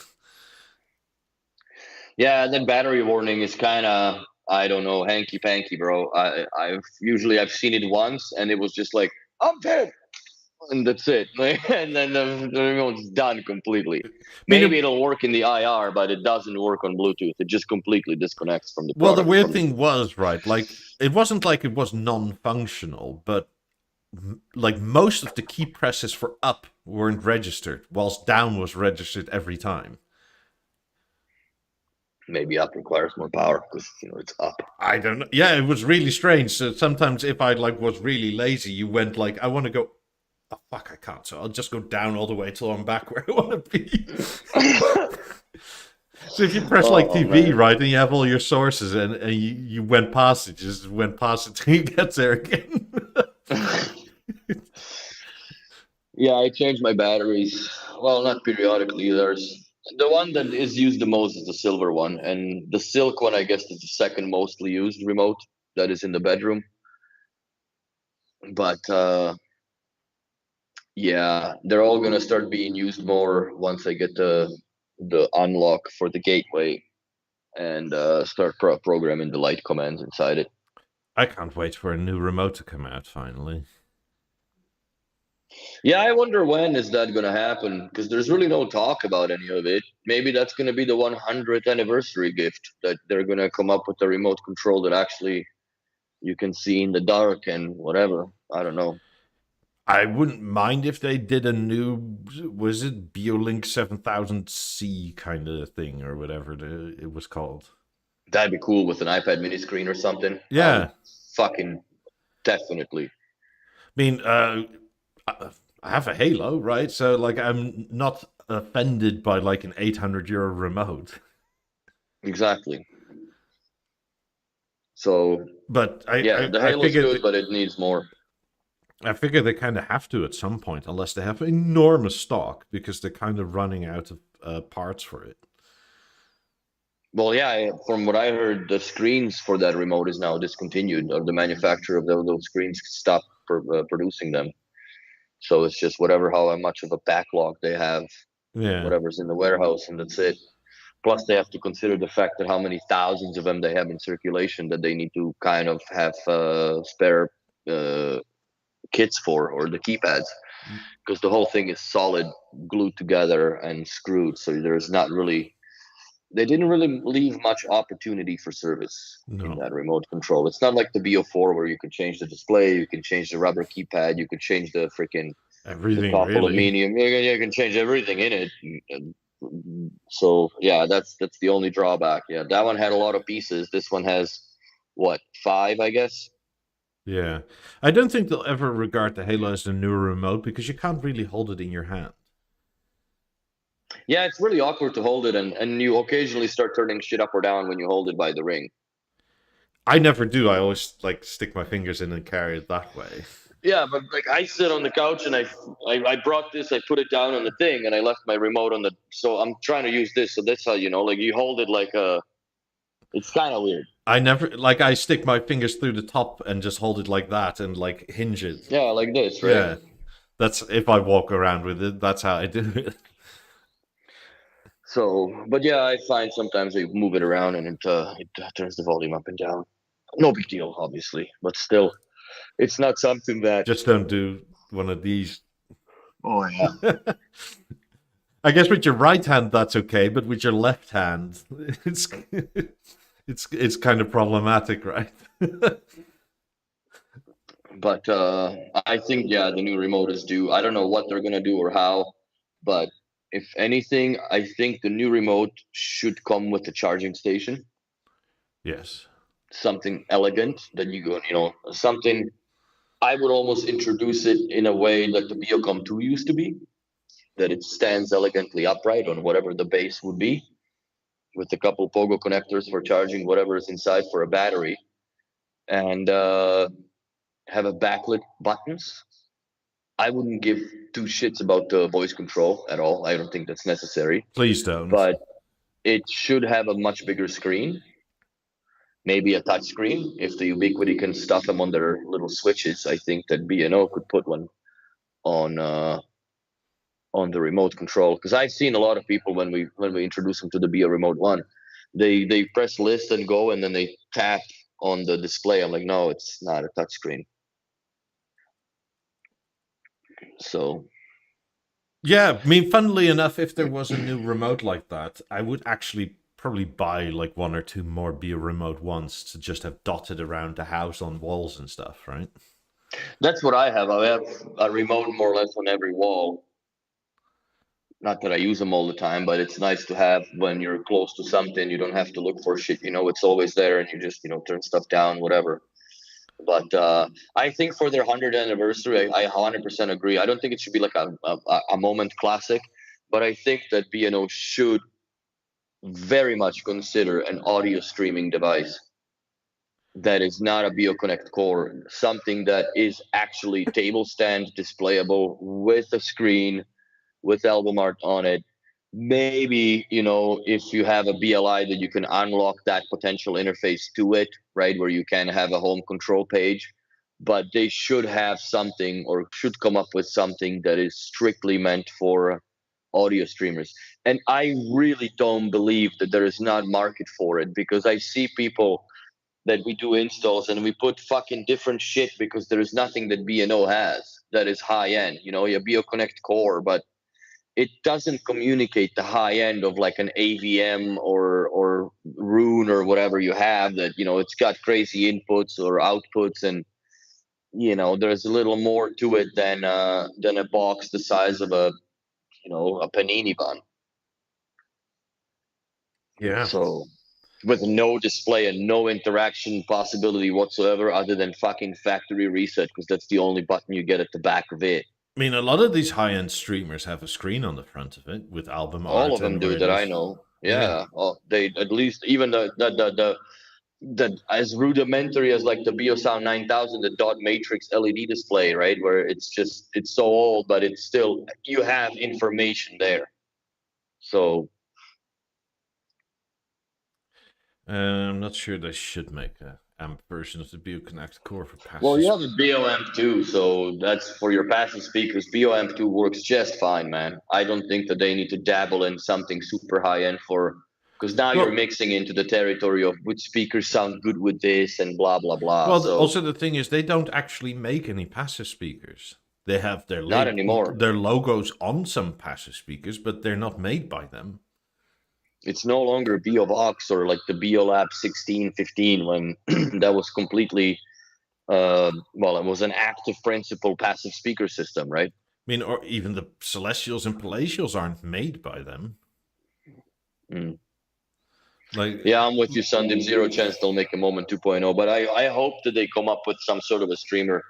Yeah, that battery warning is kind of, I don't know, hanky panky, bro. I've seen it once and it was just like, I'm dead, and that's it. And then the remote's done completely. Maybe it'll work in the IR, but it doesn't work on Bluetooth. It just completely disconnects from the product. Well, the weird thing was, right, like it wasn't like it was non-functional, but like most of the key presses for up weren't registered, whilst down was registered every time. Maybe up requires more power because it's up. I don't know. Yeah, it was really strange. So sometimes if I like was really lazy, you went like, I want to go. Oh fuck, I can't. So I'll just go down all the way till I'm back where I want to be. So if you press like TV, man, right, and you have all your sources, and you went past it, just went past it till you get there again. Yeah, I change my batteries. Well, not periodically. There's the one that is used the most is the silver one, and the silk one, I guess, is the second mostly used remote that is in the bedroom. But yeah, they're all gonna start being used more once I get the unlock for the gateway and start programming the light commands inside it. I can't wait for a new remote to come out finally. Yeah, I wonder when is that going to happen, because there's really no talk about any of it. Maybe that's going to be the 100th anniversary gift, that they're going to come up with a remote control that actually you can see in the dark and whatever. I don't know. I wouldn't mind if they did a new, was it BeoLink 7000C kind of thing or whatever it was called. That'd be cool with an iPad mini screen or something. Yeah. Fucking definitely. I mean, I have a Halo, right? So, like, I'm not offended by, like, an €800 remote. Exactly. So But yeah, the I Halo's good, figured but it needs more. they kind of have to at some point, unless they have enormous stock, because they're kind of running out of parts for it. Well, yeah, from what I heard, the screens for that remote is now discontinued, or the manufacturer of those screens stopped producing them. So it's just whatever, how much of a backlog they have, Yeah. whatever's in the warehouse, and that's it. Plus, they have to consider the fact that how many thousands of them they have in circulation that they need to kind of have spare uh, kits for, or the keypads, because the whole thing is solid, glued together and screwed. So there's not really, they didn't really leave much opportunity for service in No. that remote control. It's not like the Beo4 where you can change the display, you can change the rubber keypad, you can change the freaking the Everything top really. aluminium. You can change everything in it. So yeah, that's the only drawback. Yeah, that one had a lot of pieces. This one has what, 5, I guess. Yeah. I don't think they'll ever regard the Halo as the newer remote because you can't really hold it in your hand. Yeah, it's really awkward to hold it, and you occasionally start turning shit up or down when you hold it by the ring. I never do. I always like stick my fingers in and carry it that way. Yeah, but like I sit on the couch and I brought this, I put it down on the thing, and I left my remote on the. So I'm trying to use this. So that's how like you hold it like a. It's kind of weird. I never like I stick my fingers through the top and just hold it like that and like hinge it. Yeah, like this, right? Yeah. That's if I walk around with it, that's how I do it. So, but yeah, I find sometimes I move it around and it turns the volume up and down. No big deal, obviously, but still, it's not something that. Just don't do one of these. Oh yeah. I guess with your right hand that's okay, but with your left hand, it's it's kind of problematic, right? But I think yeah, the new remote is due. I don't know what they're gonna do or how, but if anything, I think the new remote should come with a charging station. Yes. Something elegant that you go, something. I would almost introduce it in a way like the Beocom 2 used to be, that it stands elegantly upright on whatever the base would be, with a couple pogo connectors for charging whatever is inside for a battery, and have a backlit buttons. I wouldn't give two shits about the voice control at all. I don't think that's necessary. Please don't. But it should have a much bigger screen, maybe a touch screen. If the Ubiquiti can stuff them on their little switches, I think that B&O could put one on the remote control. Because I've seen a lot of people when we introduce them to the Beo Remote 1, they press list and go, and then they tap on the display. I'm like, no, it's not a touch screen. So yeah, I mean, funnily enough, if there was a new remote like that, I would actually probably buy like 1 or 2 more Be a Remote ones to just have dotted around the house on walls and stuff, right? that's what I have. I have a remote more or less on every wall. Not that I use them all the time, but it's nice to have when you're close to something. You don't have to look for shit. It's always there, and you just turn stuff down, whatever. But I think for their 100th anniversary, I 100% agree. I don't think it should be like a moment classic, but I think that B&O should very much consider an audio streaming device that is not a BeoConnect core, something that is actually table stand displayable with a screen, with album art on it. Maybe, if you have a BLI that you can unlock that potential interface to it, right, where you can have a home control page. But they should have something, or should come up with something that is strictly meant for audio streamers. And I really don't believe that there is not market for it, because I see people that we do installs and we put fucking different shit because there is nothing that B&O has that is high end. Your BeoConnect core, but it doesn't communicate the high end of like an AVM or Rune or whatever you have, that it's got crazy inputs or outputs, and there's a little more to it than a box the size of a panini bun. Yeah. So with no display and no interaction possibility whatsoever other than fucking factory reset, because that's the only button you get at the back of it. I mean, a lot of these high-end streamers have a screen on the front of it with album All art of them and where do it that I is. know. Yeah. Yeah. They at least, even the that as rudimentary as like the Beosound 9000, the dot matrix LED display, right? Where it's so old, but it's still, you have information there. So I'm not sure they should make a AMP version of the BeoConnect core for well, you passive. have a BeoAmp 2, so that's for your passive speakers. BeoAmp 2 works just fine, man. I don't think that they need to dabble in something super high end for, because now you're Well, mixing into the territory of which speakers sound good with this and blah blah blah. well. So Also, the thing is, they don't actually make any passive speakers. They have not anymore. their logos on some passive speakers, but they're not made by them. It's no longer BeoVox or like the BeoLab 1615 when that was completely well, it was an active principle passive speaker system, right? I mean, or even the Celestials and Palladials aren't made by them. Mm. Like, Yeah, I'm with you, Sundip. Zero chance they'll make a Moment 2.0, but I hope that they come up with some sort of a streamer.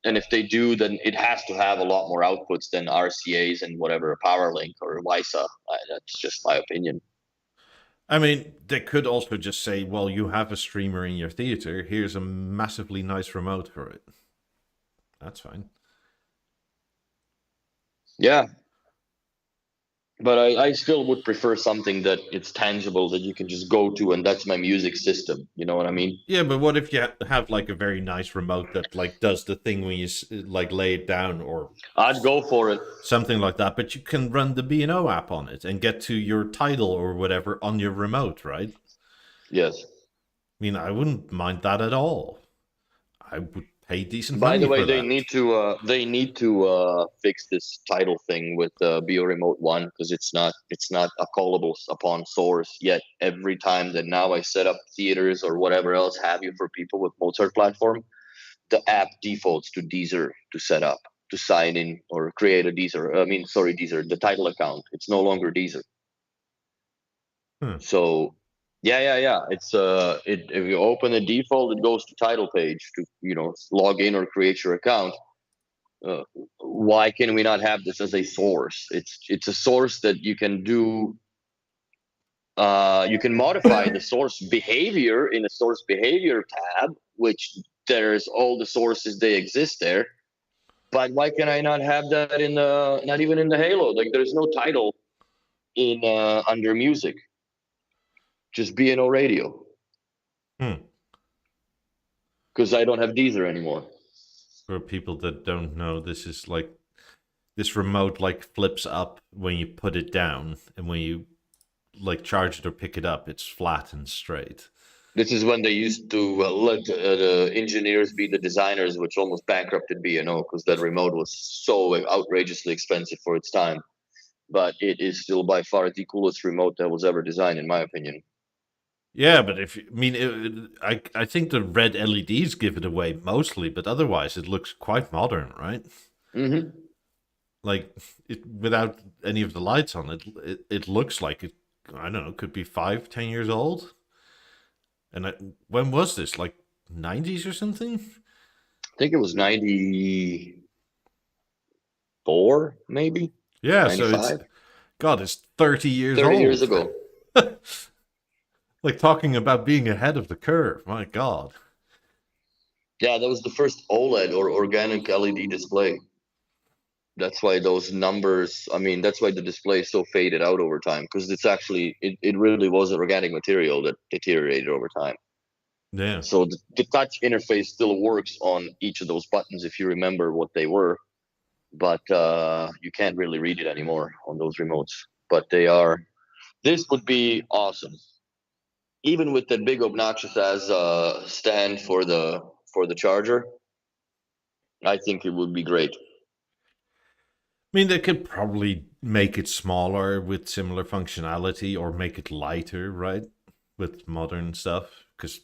And if they do, then it has to have a lot more outputs than RCAs and whatever, PowerLink or WISA. That's just my opinion. I mean, they could also just say, well, you have a streamer in your theater. Here's a massively nice remote for it. That's fine. Yeah, but I still would prefer something that it's tangible that you can just go to, and that's my music system. You know what I mean? Yeah, but what if you have like a very nice remote that like does the thing when you like lay it down or I'd go for it. something like that, but you can run the B&O app on it and get to your title or whatever on your remote, right? Yes. I mean, I wouldn't mind that at all. I would pay decent By money the way, for that. they need to fix this title thing with Bio Remote One because it's not a callable upon source yet. Every time that now I set up theaters or whatever else have you for people with Mozart platform, the app defaults to Deezer to set up to sign in or create a Deezer. I mean, sorry, Deezer, the title account. It's no longer Deezer. Hmm. So yeah. It's if you open a default, it goes to title page to log in or create your account. Why can we not have this as a source? It's a source that you can do. You can modify the source behavior in a source behavior tab, which there's all the sources they exist there. But why can I not have that in the not even in the Halo? Like there's no title in under music. Just B&O radio Hmm. because I don't have Deezer anymore. For people that don't know, this is like this remote like flips up when you put it down, and when you like charge it or pick it up, it's flat and straight. This is when they used to let the engineers be the designers, which almost bankrupted B&O because that remote was so outrageously expensive for its time. But it is still by far the coolest remote that was ever designed, in my opinion. Yeah, but if I mean, I think the red LEDs give it away mostly, but otherwise it looks quite modern, right? Mm-hmm. Like it without any of the lights on it, it looks like it. I don't know, could be 5, 10 years old. And when was this? Like 90s or something? I think it was 94, maybe Yeah, so it's 95, God, it's 30 years 30 old. years ago. Like talking about being ahead of the curve. My God. Yeah, that was the first OLED or organic LED display. That's why those numbers, I mean, that's why the display is so faded out over time because it's actually, it really was organic material that deteriorated over time. Yeah. So the touch interface still works on each of those buttons if you remember what they were, but you can't really read it anymore on those remotes. But they are, this would be awesome. Even with that big obnoxious as stand for the charger, I think it would be great. I mean, they could probably make it smaller with similar functionality or make it lighter, right? With modern stuff. Because,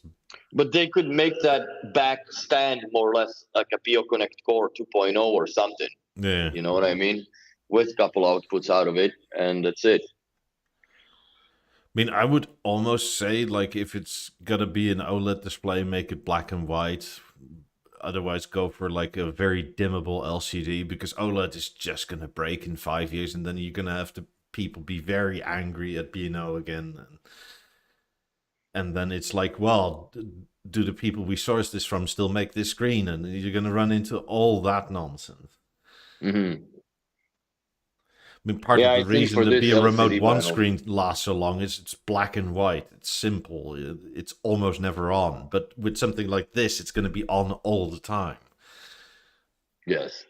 But they could make that back stand more or less like a BeoConnect Core 2.0 or something. yeah. You know what I mean? With a couple outputs out of it, and that's it. I mean, I would almost say, like, if it's gonna be an OLED display, make it black and white. Otherwise, go for like a very dimmable LCD because OLED is just gonna break in 5 years, and then you're gonna have to people be very angry at B&O again. and then it's like, well, do the people we source this from still make this screen? And you're going to run into all that nonsense. Mm-hmm. I mean, part Yeah, of the I think reason for the this Beo Remote LCD 1 panel, screen lasts so long is it's black and white. It's simple. It's almost never on. But with something like this, it's going to be on all the time. yes.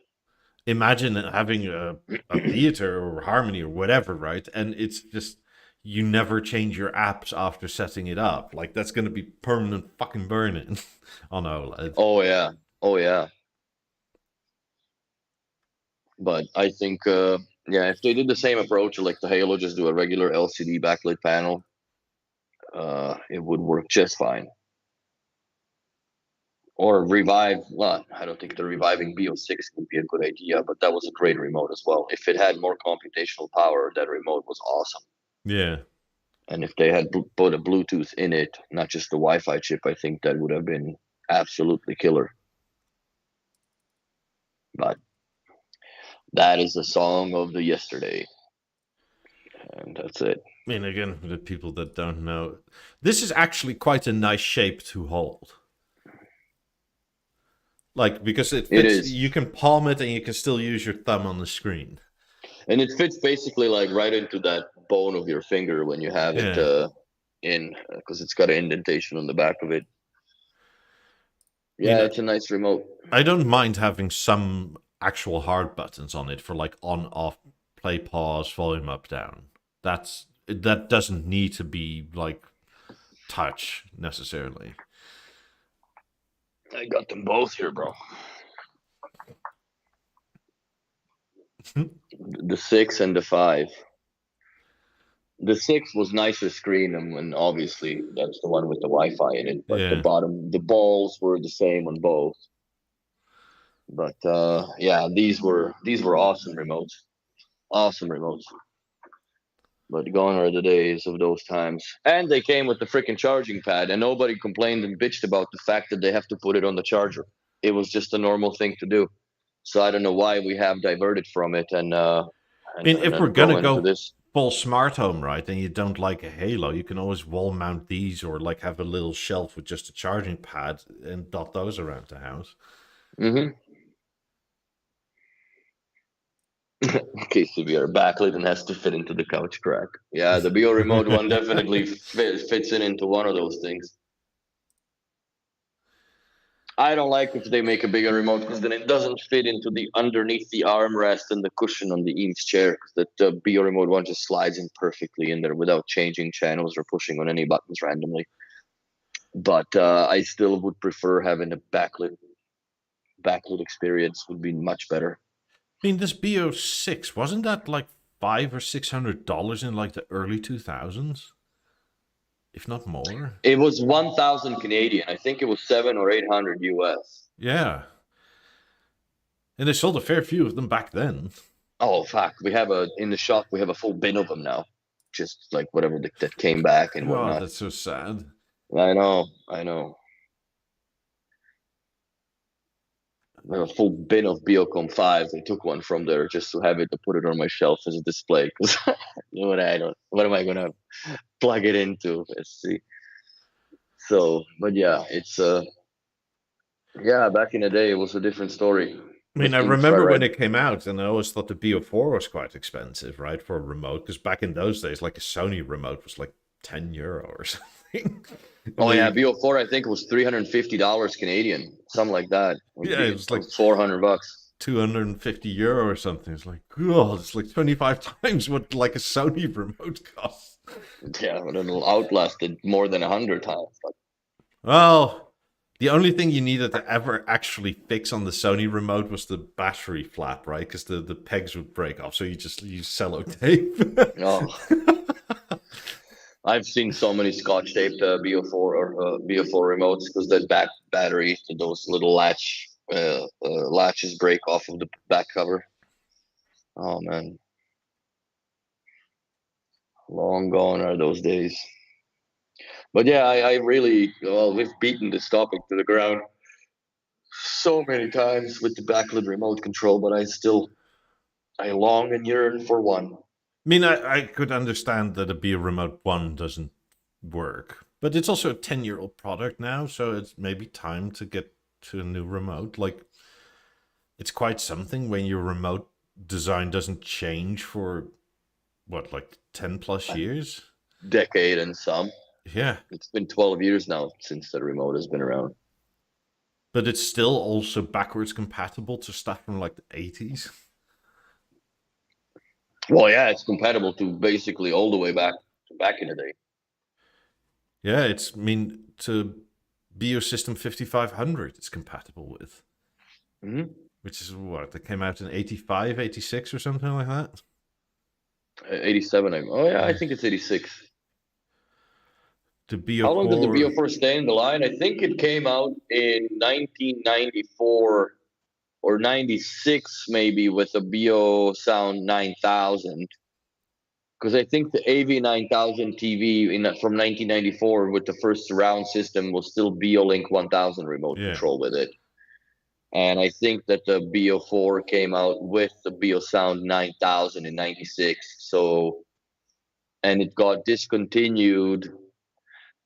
Imagine having a theater or Harmony or whatever, right? And it's just, you never change your apps after setting it up. Like, that's going to be permanent fucking burn-in on OLED. Oh yeah. Oh yeah. But I think, yeah, if they did the same approach like the Halo, just do a regular LCD backlit panel, it would work just fine. Or revive. Well, I don't think the reviving BO6 would be a good idea, but that was a great remote as well. If it had more computational power, that remote was awesome. Yeah. And if they had put a Bluetooth in it, not just the Wi-Fi chip, I think that would have been absolutely killer. But that is the song of the yesterday, and that's it. I mean, again, for the people that don't know, this is actually quite a nice shape to hold. Like, because it It fits, is, you can palm it and you can still use your thumb on the screen. and it fits basically like right into that bone of your finger when you have it Yeah. in, because it's got an indentation on the back of it. I mean, Yeah, it's a nice remote. I don't mind having some actual hard buttons on it for like on, off, play, pause, volume up, down. That doesn't need to be like touch necessarily. I got them both here, bro. The 6 and the 5. The 6 was nicer screen, and obviously that's the one with the Wi-Fi in it. But Yeah. the balls were the same on both. But yeah, these were awesome remotes. Awesome remotes. But gone are the days of those times. And they came with the freaking charging pad, and nobody complained and bitched about the fact that they have to put it on the charger. It was just a normal thing to do. So I don't know why we have diverted from it and I mean, if we're gonna going into go this. full smart home, right, and you don't like a Halo, you can always wall mount these or like have a little shelf with just a charging pad and dot those around the house. Mm-hmm. KCBR backlit and has to fit into the couch crack. Yeah, the Beo remote one definitely fits into one of those things. I don't like if they make a bigger remote because then it doesn't fit into the underneath the armrest and the cushion on the Eames chair. Because the Beo remote one just slides in perfectly in there without changing channels or pushing on any buttons randomly. But I still would prefer having a backlit experience. Would be much better. I mean, this BO6, wasn't that like $500 or $600 in like the early 2000s? If not more. It was 1,000 Canadian. I think it was 700 or 800 US. Yeah. And they sold a fair few of them back then. Oh fuck! We have in the shop. We have a full bin of them now, just like whatever that came back and Oh, whatnot. that's so sad. I know. I know. We have a full bin of Beocom 5s. I took one from there just to have it to put it on my shelf as a display. Because what am I gonna plug it into? Let's see. So, but yeah, it's yeah. Back in the day, it was a different story. I mean, I remember when it came out, and I always thought the BO4 was quite expensive, right, for a remote. Because back in those days, like a Sony remote was like €10 or something. Oh yeah, BO4 I think it was $350 Canadian, something like that. Yeah, it was like $400. €250 or something. It's like, God, it's like 25 times what like a Sony remote costs. Yeah, but it'll outlast it more than 100 times. Well, the only thing you needed to ever actually fix on the Sony remote was the battery flap, right? Because the pegs would break off, so you just use sellotape. Oh. I've seen so many Scotch taped BO4 or BO4 remotes because that back battery, those little latches break off of the back cover. Oh man, long gone are those days. But yeah, I really, well, we've beaten this topic to the ground so many times with the backlit remote control, but I long and yearn for one. I mean, I could understand that a Beer Remote 1 doesn't work. But it's also a 10-year-old product now, so it's maybe time to get to a new remote. Like, it's quite something when your remote design doesn't change for what, like 10 plus A years? decade and some. Yeah. It's been 12 years now since the remote has been around. But it's still also backwards compatible to stuff from like the 80s. Well, yeah, it's compatible to basically all the way back in the day. Yeah, it's, I mean, to Beosystem 5500 it's compatible with. Mm-hmm. Which is what, that came out in 85, 86 or something like that? 87. Oh, yeah, I Yeah. think it's 86. The How long did the Beo4, BeoForce stay in the line? I think it came out in 1994 or 96, maybe, with the Beosound 9000. Because I think the AV 9000 TV from 1994 with the first surround system was still BeoLink 1000 remote yeah. control with it. And I think that the Beo4 came out with the Beosound 9000 in 96. So, and it got discontinued,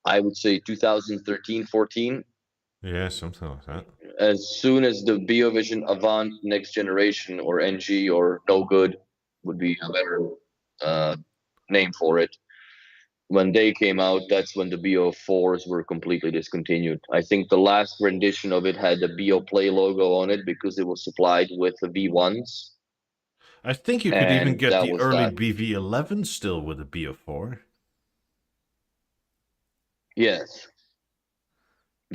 I would say 2013, 14. Yeah, something like that. As soon as the BeoVision Avant next generation, or NG, or No Good would be a better uh, name for it. When they came out, that's when the Beo4s were completely discontinued. I think the last rendition of it had the Beoplay logo on it because it was supplied with the V1s, I think you could even and get that the was early that. BV11 still with a Beo4. Yes,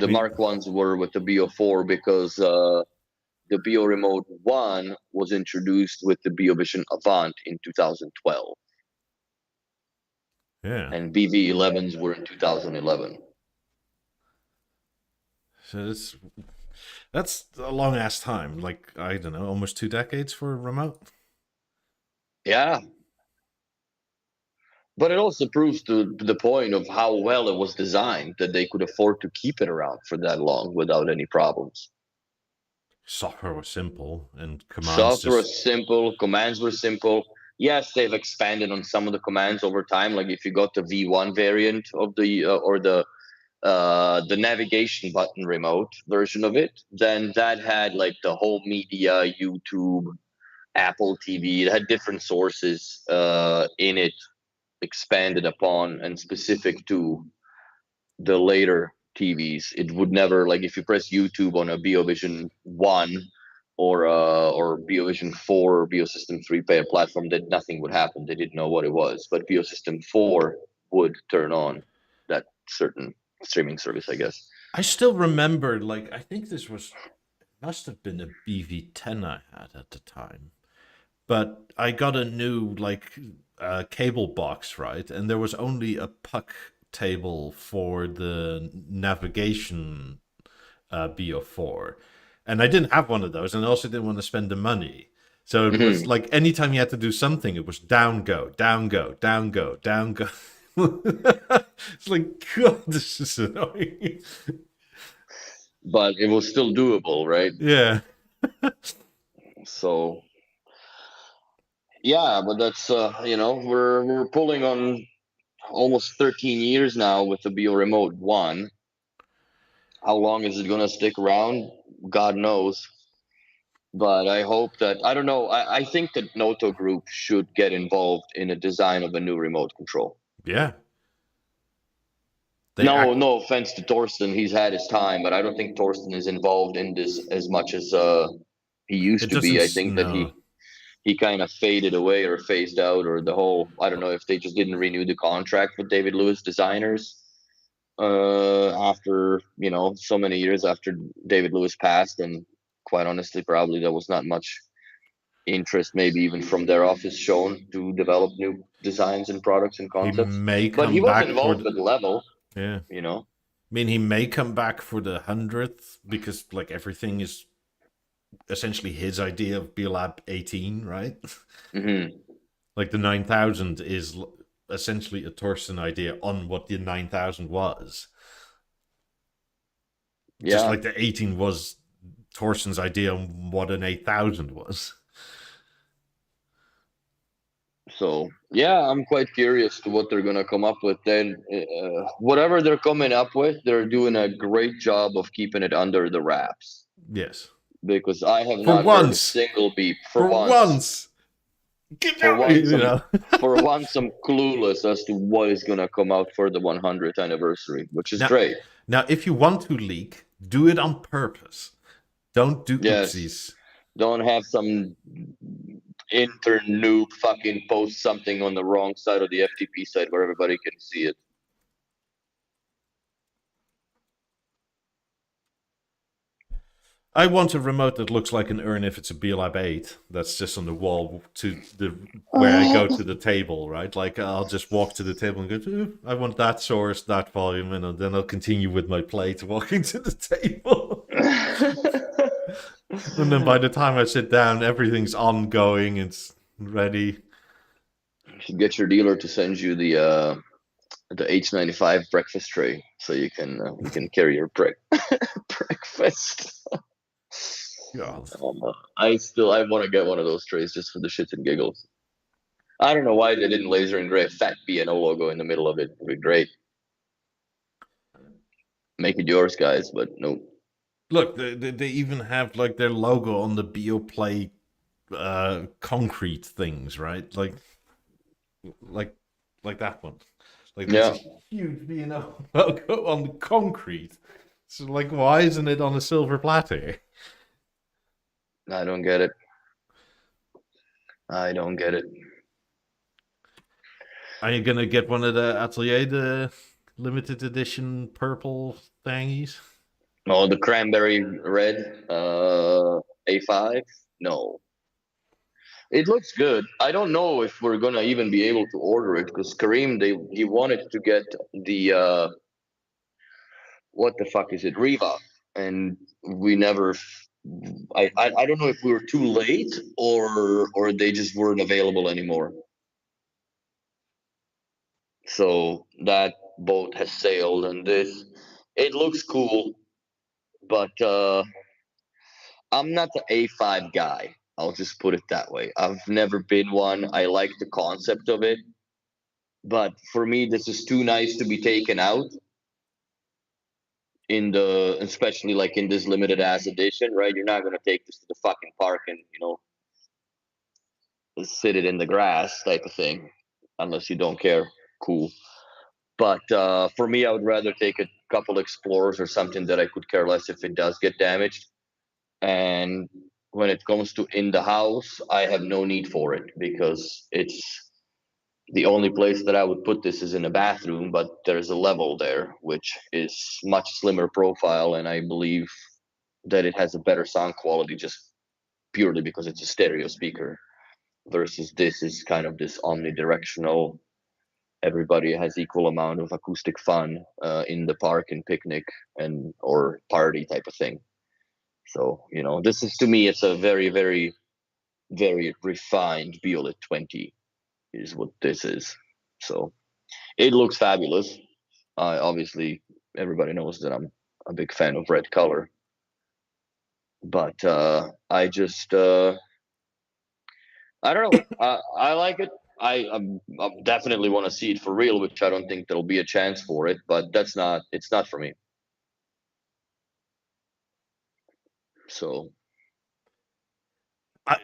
I the mean, Mark ones were with the Beo4 because the Beo Remote 1 was introduced with the BeoVision Avant in 2012, yeah. and BV11s were in 2011. So that's a long ass time. Like, I don't know, almost 2 decades for a remote. Yeah, but it also proves to the point of how well it was designed that they could afford to keep it around for that long without any problems. Software was simple and commands Software just was simple, commands were simple. Yes, they've expanded on some of the commands over time. Like if you got the V1 variant of the or the navigation button remote version of it, then that had like the whole media, YouTube, Apple TV. It had different sources in it, expanded upon and specific to the later TVs. It would never, like if you press YouTube on a BeoVision 1 or BeoVision 4 or BeoSystem 3 player platform, that nothing would happen. They didn't know what it was. But BeoSystem 4 would turn on that certain streaming service, I guess. I still remember, like, I think this was, must have been a BV10 I had at the time. But I got a new, like, cable box, right? And there was only a puck table for the navigation BO4. And I didn't have one of those, and I also didn't want to spend the money. So it was Mm-hmm. like anytime you had to do something, it was down go, down go, down go, down go. It's like, God, this is annoying. But it was still doable, right? Yeah. So yeah, but that's we're pulling on almost 13 years now with the Bio Remote 1. How long is it going to stick around? God knows. But I hope that, I don't know. I think that Noto Group should get involved in a design of a new remote control. Yeah. They No, act. no offense to Torsten, he's had his time, but I don't think Torsten is involved in this as much as he used It to be. I doesn't. think that No. he kind of faded away or phased out, or the whole, I don't know if they just didn't renew the contract with David Lewis Designers after so many years after David Lewis passed, and quite honestly, probably there was not much interest, maybe even from their office, shown to develop new designs and products and He concepts. may But he come was back for involved the. at the level, Yeah. you know. I mean, he may come back for the 100th because, like, everything is essentially his idea of Beolab 18, right? Hmm. Like, the 9000 is essentially a Torsten idea on what the 9000 was. Just Yeah, like the 18 was Torsten's idea on what an 8000 was. So yeah, I'm quite curious to what they're gonna come up with. Then whatever they're coming up with, they're doing a great job of keeping it under the wraps. Yes. Because I have For not heard a once. single beep for For once. once. Get For out, once, you know. for once, I'm clueless as to what is gonna come out for the 100th anniversary, which is now, great. now, if you want to leak, do it on purpose. Don't do Yes, oopsies. don't have some intern noob fucking post something on the wrong side of the FTP site where everybody can see it. I want a remote that looks like an urn if it's a BLab 8. That's just on the wall to the where I go to the table, right? Like I'll just walk to the table and go, I want that source, that volume, and then I'll continue with my plate walking to the table. And then by the time I sit down, everything's ongoing, it's ready. You should get your dealer to send you the H95 breakfast tray so you can carry your breakfast. God. I want to get one of those trays just for the shits and giggles. I don't know why they didn't laser engrave fat B&O logo in the middle of it. It'd be great. Make it yours, guys, but no. Look, they even have like their logo on the Beoplay concrete things, right? Like that one. Like there's a huge B&O logo on the concrete. So like, why isn't it on a silver platter? I don't get it. I don't get it. Are you gonna get one of the Atelier, the limited edition purple thingies? Oh, the cranberry red A5? No. It looks good. I don't know if we're gonna even be able to order it because Kareem he wanted to get the what the fuck is it, Riva, and we never. I don't know if we were too late or they just weren't available anymore. So that boat has sailed, and this it looks cool, but I'm not the A5 guy. I'll just put it that way. I've never been one. I like the concept of it, but for me, this is too nice to be taken out in the, especially like in this limited ass edition, right? You're not gonna take this to the fucking park and sit it in the grass type of thing, unless you don't care. Cool. But for me, I would rather take a couple explorers or something that I could care less if it does get damaged. And when it comes to in the house, I have no need for it because it's the only place that I would put this is in a bathroom, but there's a level there, which is much slimmer profile. And I believe that it has a better sound quality just purely because it's a stereo speaker versus this is kind of this omnidirectional. Everybody has equal amount of acoustic fun in the park and picnic and or party type of thing. So this is, to me, it's a very, very, very refined Violet 20 is what this is. So it looks fabulous. Obviously, everybody knows that I'm a big fan of red color, but I just I don't know. I like it. I definitely want to see it for real, which I don't think there'll be a chance for it. But it's not for me. So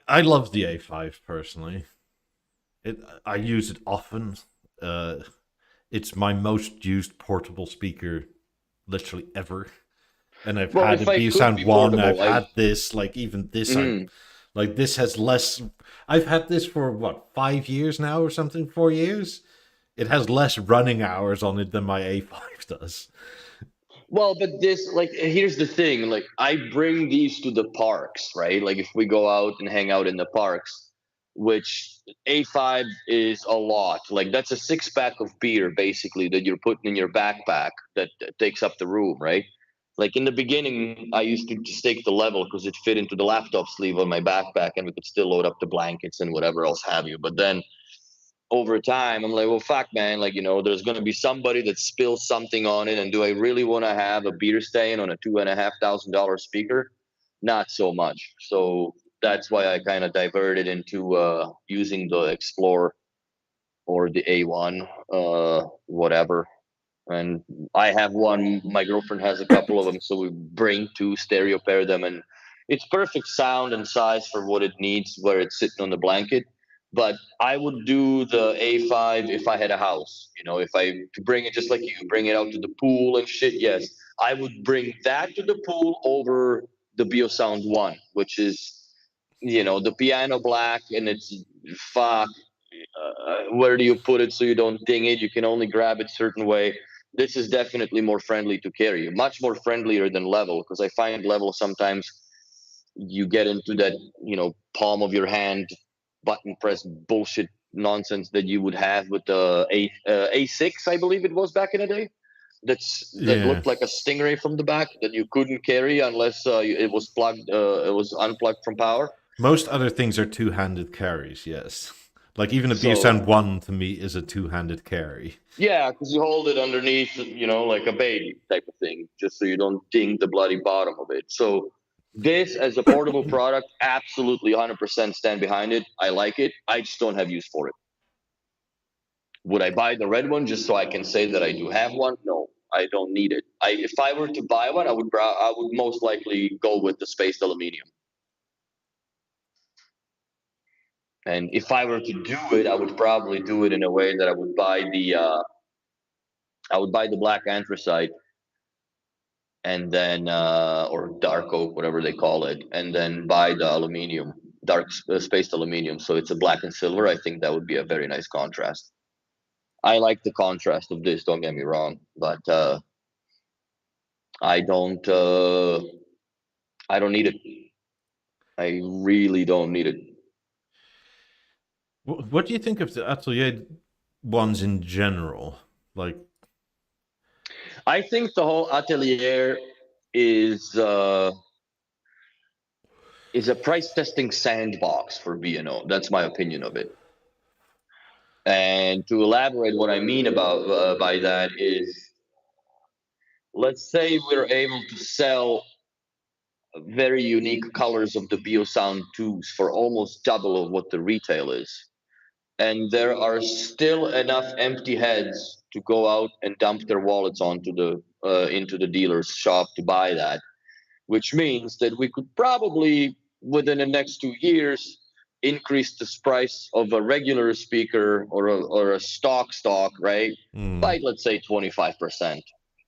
I love the A5 personally. I use it often. Uh, it's my most used portable speaker, literally ever. And I've well, had a if I could Beosound be one. I've portable, had this, like even this. Mhm. Like this has less. I've had this for what 5 years now or something. 4 years. It has less running hours on it than my A5 does. Well, but this, like, here's the thing. Like, I bring these to the parks, right? Like, if we go out and hang out in the parks, which A5 is a lot. Like, that's a 6 pack of beer, basically, that you're putting in your backpack that takes up the room, right? Like, in the beginning, I used to just take the level because it fit into the laptop sleeve on my backpack and we could still load up the blankets and whatever else have you. But then over time, I'm like, well, fuck, man. Like, there's going to be somebody that spills something on it. And do I really want to have a beer stain on a $2,500 speaker? Not so much. So that's why I kind of diverted into using the Explorer or the A1, whatever. And I have one. My girlfriend has a couple of them, so we bring two, stereo pair them, and it's perfect sound and size for what it needs, where it's sitting on the blanket. But I would do the A5 if I had a house. You know, if I to bring it just like you bring it out to the pool and shit. Yes, I would bring that to the pool over the Beosound One, which is, the piano black, and it's fuck. Where do you put it so you don't ding it? You can only grab it certain way. This is definitely more friendly to carry, much more friendlier than level, because I find level sometimes you get into that, palm of your hand button press bullshit nonsense that you would have with the A6, I believe it was back in the day. That Yeah. looked like a stingray from the back that you couldn't carry unless it was plugged. It was unplugged from power. Most other things are two-handed carries, yes. Like even a So Beosound 1 to me is a two-handed carry. yeah, because you hold it underneath, like a baby type of thing, just so you don't ding the bloody bottom of it. So this as a portable product, absolutely 100% stand behind it. I like it. I just don't have use for it. Would I buy the red one just so I can say that I do have one? No, I don't need it. If I were to buy one, I would most likely go with the spaced aluminum. And if I were to do it, I would probably do it in a way that I would buy the black anthracite, and then or dark oak, whatever they call it, and then buy the aluminum, dark spaced aluminum. So it's a black and silver. I think that would be a very nice contrast. I like the contrast of this. Don't get me wrong, but I don't. I don't need it. I really don't need it. What do you think of the Atelier ones in general? Like, I think the whole atelier is uh, is a price testing sandbox for B&O. That's my opinion of it. And to elaborate, what I mean about by that is, let's say we're able to sell very unique colors of the Beosound 2s for almost double of what the retail is. And there are still enough empty heads to go out and dump their wallets into the dealer's shop to buy that, which means that we could probably within the next 2 years increase the price of a regular speaker or a stock, right, mm, by let's say 25%,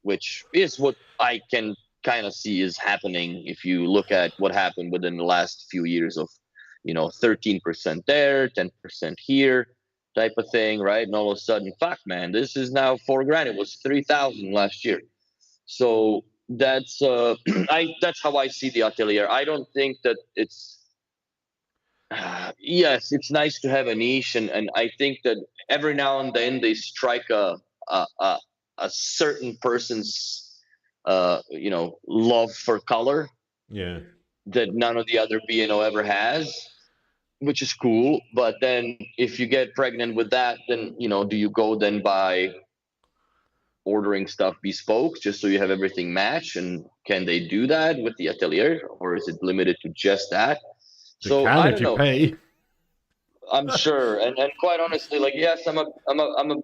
which is what I can kind of see is happening if you look at what happened within the last few years of 13% there, 10% here type of thing, right? And all of a sudden, fuck man, this is now $4,000. It was 3,000 last year. So that's that's how I see the atelier. I don't think that it's yes, it's nice to have a niche, and I think that every now and then they strike a a, a certain person's love for color yeah. that none of the other B&O ever has, which is cool. But then if you get pregnant with that, then do you go then by ordering stuff bespoke just so you have everything match? And can they do that with the atelier, or is it limited to just that? They So can I if don't you know. pay. I'm sure, and quite honestly, like yes, I'm a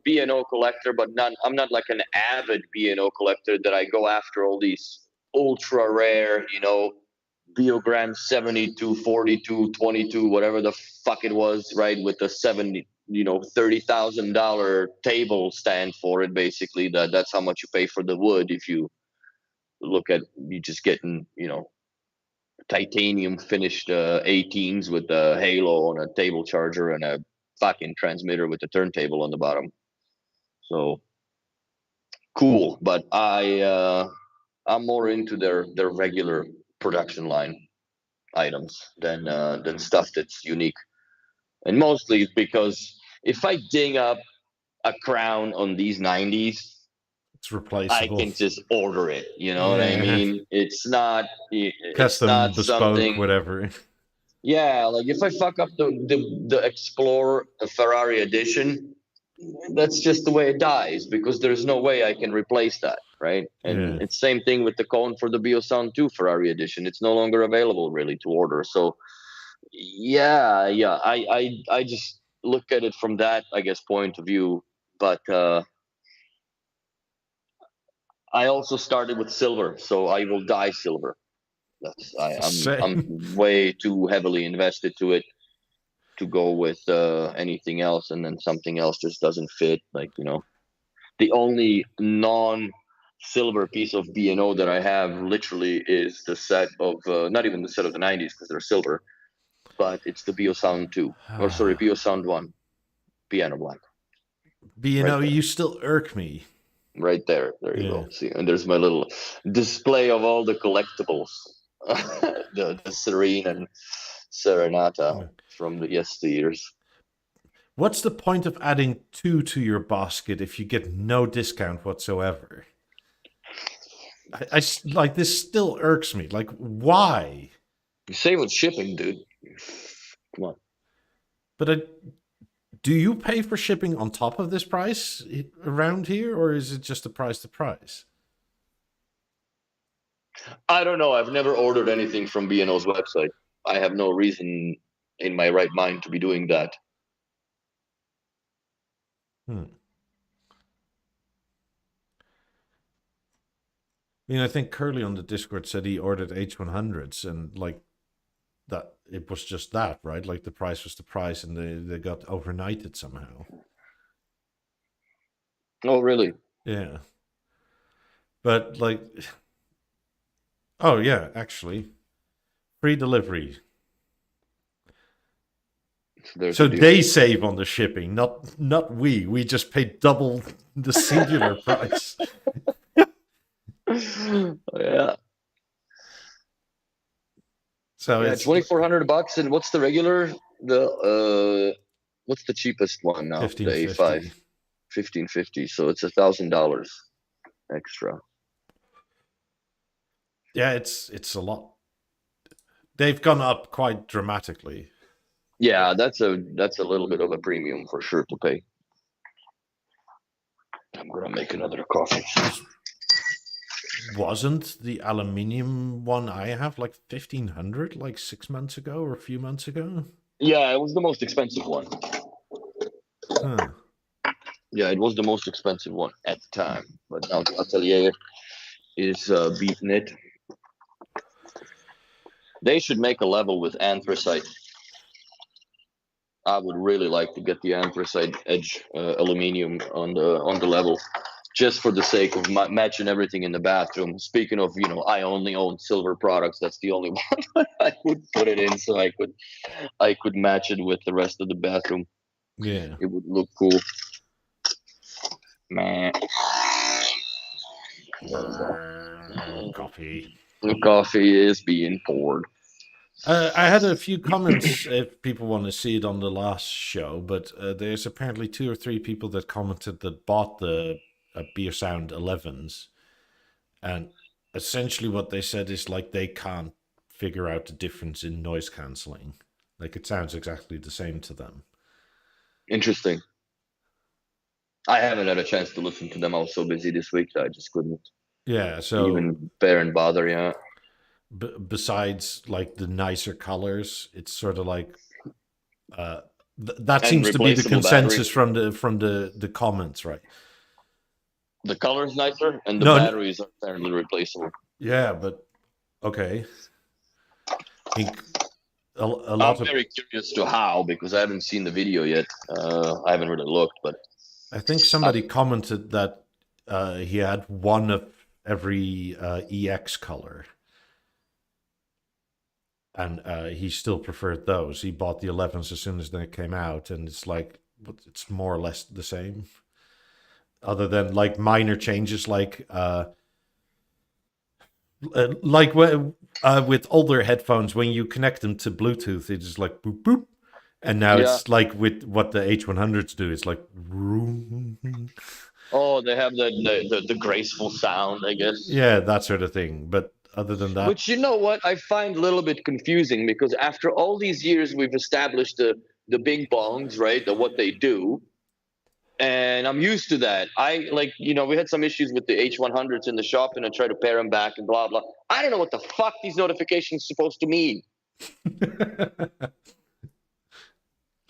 B&O collector, but I'm not like an avid B&O collector that I go after all these ultra rare, Beogram 72, 42, 22, whatever the fuck it was, right? With the 70, $30,000 table stand for it. Basically, that's how much you pay for the wood. If you look at, you just getting, titanium finished 18s with a halo on a table charger and a fucking transmitter with a turntable on the bottom. So cool, but I'm more into their regular production line items than stuff that's unique. And mostly because if I ding up a crown on these 90s, It's I replaceable. can just order it. You know what I Yeah. mean? It's Custom, not bespoke, something. whatever. Yeah, like if I fuck up the Explorer Ferrari edition, that's just the way it dies, because there's no way I can replace that, right? And Yeah. it's same thing with the cone for the Beosound 2 Ferrari edition. It's no longer available really to order. So yeah, I just look at it from that, I guess, point of view. But I also started with silver, so I will die silver. I'm Same. way too heavily invested to it to go with anything else, and then something else just doesn't fit. Like, the only non-silver piece of B&O that I have literally is the set of not even the set of the 90s because they're silver, but it's the Beosound 2, or sorry, Beosound 1, piano black. But you Right know, there. you still irk me. Right there. There you Yeah. go. See, and there's my little display of all the collectibles. The Serene and Serenata from the yesteryears. What's the point of adding 2 to your basket if you get no discount whatsoever? Like, this still irks me. Like, why? Same with shipping, dude. Come on. But do you pay for shipping on top of this price around here, or is it just the price to price? I don't know. I've never ordered anything from B&O's website. I have no reason in my right mind to be doing that. I mean, I think Curly on the Discord said he ordered H100s, and like that, it was just that, right? Like the price was the price, and they got overnighted somehow. Oh, really? Yeah. But like, oh yeah, actually, free delivery. So they save on the shipping, not we. We just pay double the singular price. Yeah. So it's $2,400, and what's the regular? What's the cheapest one now? The A5, $1,550. So it's $1,000 extra. Yeah, it's a lot. They've gone up quite dramatically. Yeah, that's a little bit of a premium for sure to pay. I'm gonna make another coffee. Wasn't the aluminium one I have like 1,500 like 6 months ago or a few months ago? Yeah, it was the most expensive one. Huh. Yeah, it was the most expensive one at the time, but now the Atelier is beating it. They should make a level with anthracite. I would really like to get the anthracite edge aluminium on the level, just for the sake of matching everything in the bathroom. Speaking of, I only own silver products. That's the only one I would put it in, so I could match it with the rest of the bathroom. Yeah, it would look cool. Man, coffee. the coffee is being poured. I had a few comments if people want to see it on the last show, but there's apparently 2 or 3 people that commented that bought the Beosound 11s, and essentially what they said is like they can't figure out the difference in noise cancelling. Like it sounds exactly the same to them. Interesting. I haven't had a chance to listen to them. I was so busy this week that I just couldn't. Yeah, so even bear and bother. Yeah. Besides like the nicer colors, it's sort of like that seems to be the consensus from the comments, right? The color's nicer and the batteries are apparently replaceable. Yeah, but okay. I think I'm very curious to how, because I haven't seen the video yet. I haven't really looked, but I think somebody commented that he had one of every EX color, and he still preferred those. He bought the 11s as soon as they came out, and it's like it's more or less the same, other than like minor changes, like with older headphones, when you connect them to Bluetooth, it's just like boop boop. And now it's like with what the H100s do, it's like. Oh, they have the graceful sound, I guess. Yeah, that sort of thing. But other than that, which, you know what, I find a little bit confusing, because after all these years we've established the big bongs, right? What they do, and I'm used to that. We had some issues with the H100s in the shop, and I try to pair them back and blah blah. I don't know what the fuck these notifications supposed to mean.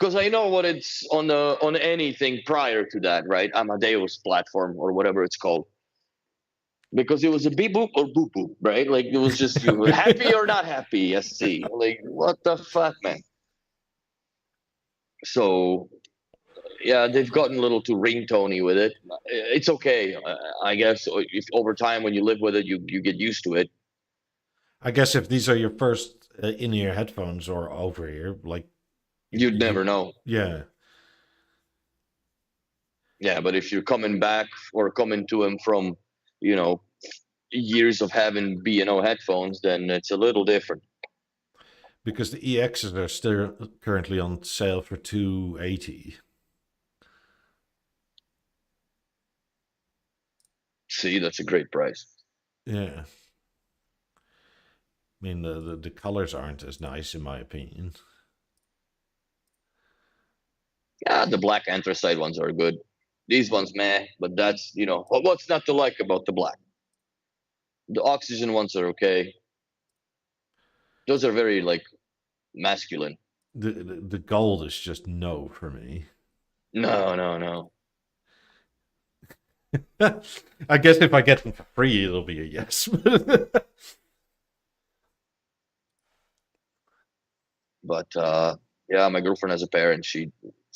because I know what it's on anything prior to that, right? Amadeus platform or whatever it's called. Because it was a beep boop or boop boop, right? Like it was just you happy or not happy, SC. Like what the fuck, man? So yeah, they've gotten a little too ringtony with it. It's okay, I guess. If over time when you live with it, you get used to it. I guess if these are your first in-ear headphones or over-ear, like You'd never know. yeah. Yeah, but if you're coming back or coming to them from, you know, years of having B&O headphones, then it's a little different. Because the EXs are still currently on sale for $280. See, that's a great price. Yeah. I mean, the colors aren't as nice, in my opinion. Yeah, the black anthracite ones are good. These ones, meh, but that's, what's not to like about the black? The oxygen ones are okay. Those are very, like, masculine. The gold is just no for me. No, no, no. I guess if I get them for free, it'll be a yes. But, yeah, my girlfriend has a pair and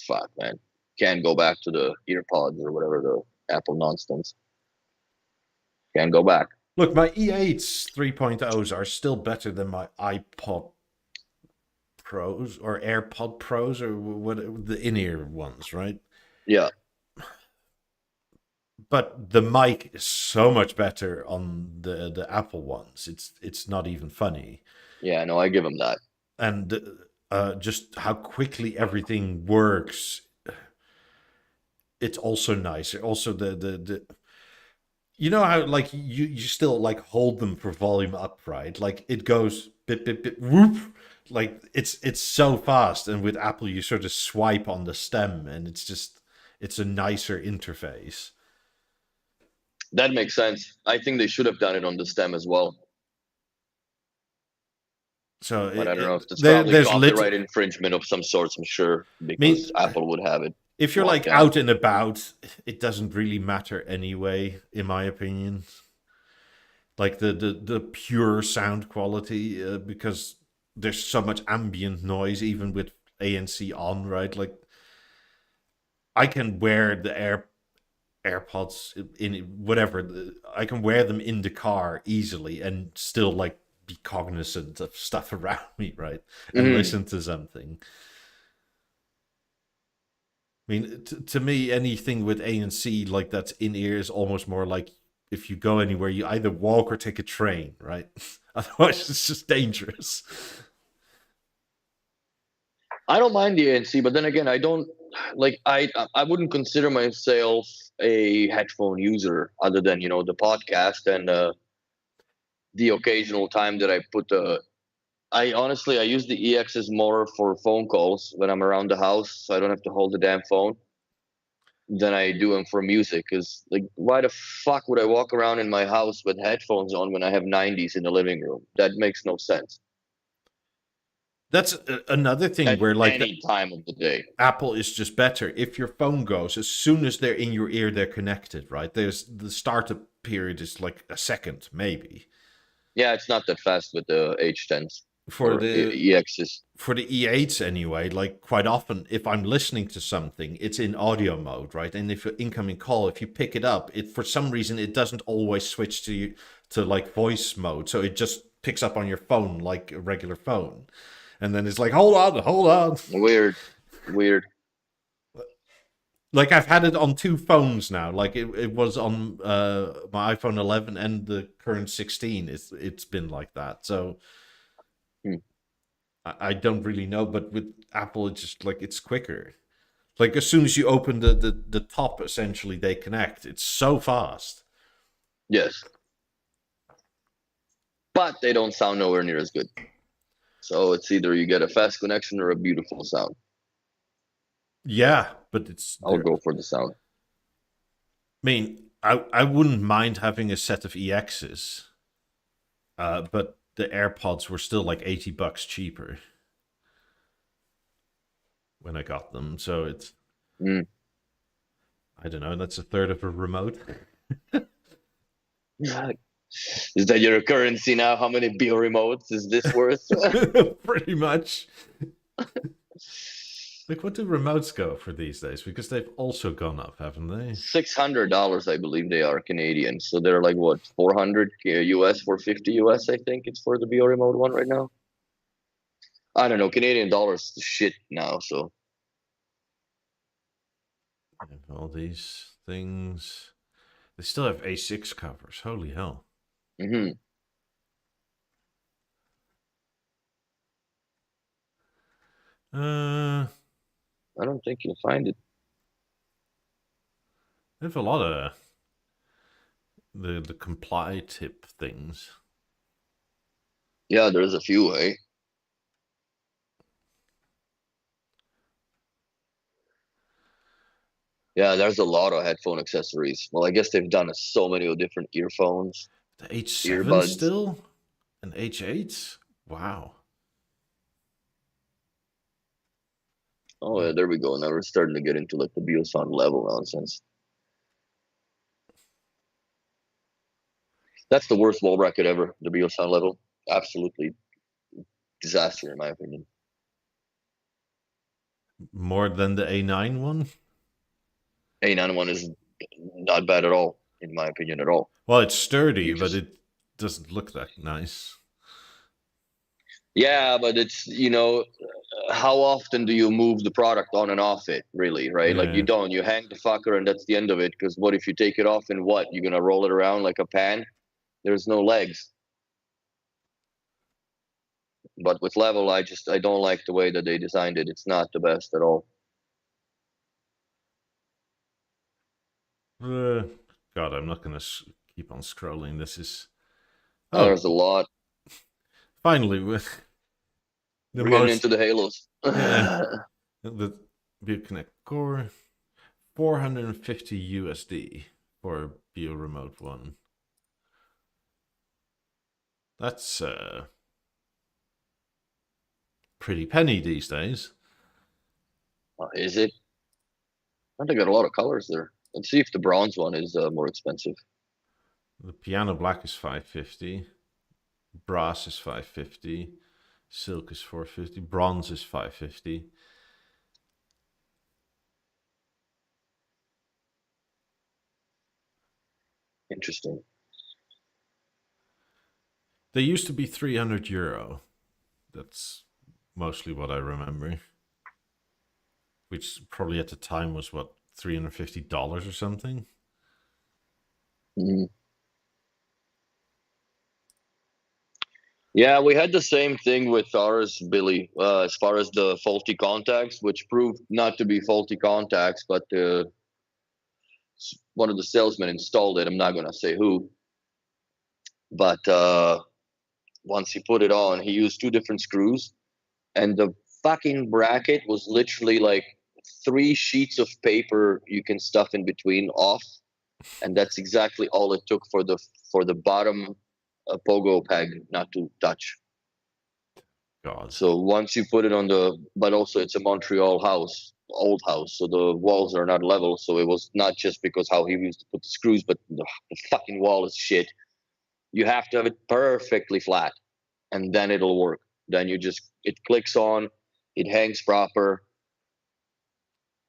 fuck, man, can't go back to the earpods or whatever, the Apple nonsense. Can't go back. Look, my E8s 3.0s are still better than my iPod Pros or AirPod Pros or what the in-ear ones, right? Yeah. But the mic is so much better on the Apple ones. It's not even funny. Yeah, no, I give them that. And just how quickly everything works, it's also nicer. Also the you know how like you still like hold them for volume up, right? Like it goes bit bit bit whoop. Like it's so fast, and with Apple you sort of swipe on the stem, and it's a nicer interface. That makes sense. I think they should have done it on the stem as well. So But I don't know if it's probably there's copyright infringement of some sorts, I'm sure, because Apple would have it. If you're like out and about, it doesn't really matter anyway, in my opinion. Like the pure sound quality, because there's so much ambient noise, even with ANC on, right? Like I can wear the AirPods in whatever. I can wear them in the car easily and still like be cognizant of stuff around me, right? And listen to something. I mean, to me, anything with ANC like that's in ear is almost more like if you go anywhere, you either walk or take a train, right? Otherwise, it's just dangerous. I don't mind the ANC, but then again, I don't like. I wouldn't consider myself a headphone user, other than the podcast and the occasional time that I put the. I honestly use the EXs more for phone calls when I'm around the house, so I don't have to hold the damn phone. Than I do them for music. Because like, why the fuck would I walk around in my house with headphones on when I have 90s in the living room? That makes no sense. That's another thing at where like any time of the day, Apple is just better. If your phone goes, as soon as they're in your ear, they're connected, right? There's the startup period is like a second, maybe. Yeah, it's not that fast with the H10s For the EXs. For the E8s anyway, like quite often, if I'm listening to something, it's in audio mode, right? And if an incoming call, if you pick it up, it for some reason it doesn't always switch to like voice mode, so it just picks up on your phone like a regular phone, and then it's like, hold on. Weird. Like I've had it on two phones now. Like it was on my iPhone 11 and the current 16. It's been like that. So I don't really know, but with Apple, it's just like it's quicker. Like as soon as you open the top, essentially they connect. It's so fast. Yes, but they don't sound nowhere near as good. So it's either you get a fast connection or a beautiful sound. Yeah, but I'll go for the sound. I mean, I wouldn't mind having a set of EXs, but the AirPods were still like $80 cheaper. when I got them. So it's, Mm. I don't know, that's a third of a remote. Is that your currency now? How many Beo remotes is this worth? Pretty much. Like, what do remotes go for these days? Because they've also gone up, haven't they? $600, I believe they are Canadian. So they're like what, 400 US, 450 US, I think it's for the Beo remote one right now. I don't know. Canadian dollars is shit now, so And all these things. They still have A6 covers. Holy hell. hmm Uh, I don't think you'll find it. they have a lot of the comply tip things. Yeah, there's a few, eh? Yeah, there's a lot of headphone accessories. Well, I guess they've done so many different earphones, The H7 earbuds. still? And H8? Wow. Oh, yeah, there we go. Now we're starting to get into like the Beosound level nonsense. That's the worst wall bracket ever, the Beosound level. Absolutely disaster, in my opinion. More than the A9 one? A9 one is not bad at all, in my opinion, at all. Well, it's sturdy, You but just it doesn't look that nice. Yeah, but it's, how often do you move the product on and off it, really, right? Like you Yeah. don't. You hang the fucker and that's the end of it. Because what if you take it off and what? You're gonna roll it around like a pan? There's no legs. But with level, I don't like the way that they designed it. It's not the best at all. Uh, God, I'm not going to keep on scrolling. This is. Oh, There's a lot. finally, with the We're getting most. into the halos. Yeah. The BeoConnect Core. 450 USD for Beo Remote 1. That's pretty penny these days. Is it? I think they got a lot of colors there. Let's see if the bronze one is more expensive. The piano black is 550. Brass is 550. Silk is 450. Bronze is 550. Interesting. They used to be 300 euro. That's mostly what I remember. Which probably at the time was what, $350 or something? Mhm. Yeah, we had the same thing with ours, Billy, as far as the faulty contacts, which proved not to be faulty contacts, but one of the salesmen installed it. I'm not going to say who, but once he put it on, he used two different screws, and the fucking bracket was literally like 3 sheets of paper you can stuff in between off, and that's exactly all it took for the bottom pogo peg not to touch. God. So once you put it on but also it's a Montreal house, old house, so the walls are not level. So it was not just because how he used to put the screws, but the fucking wall is shit. You have to have it perfectly flat, and then it'll work. Then it clicks on, it hangs proper.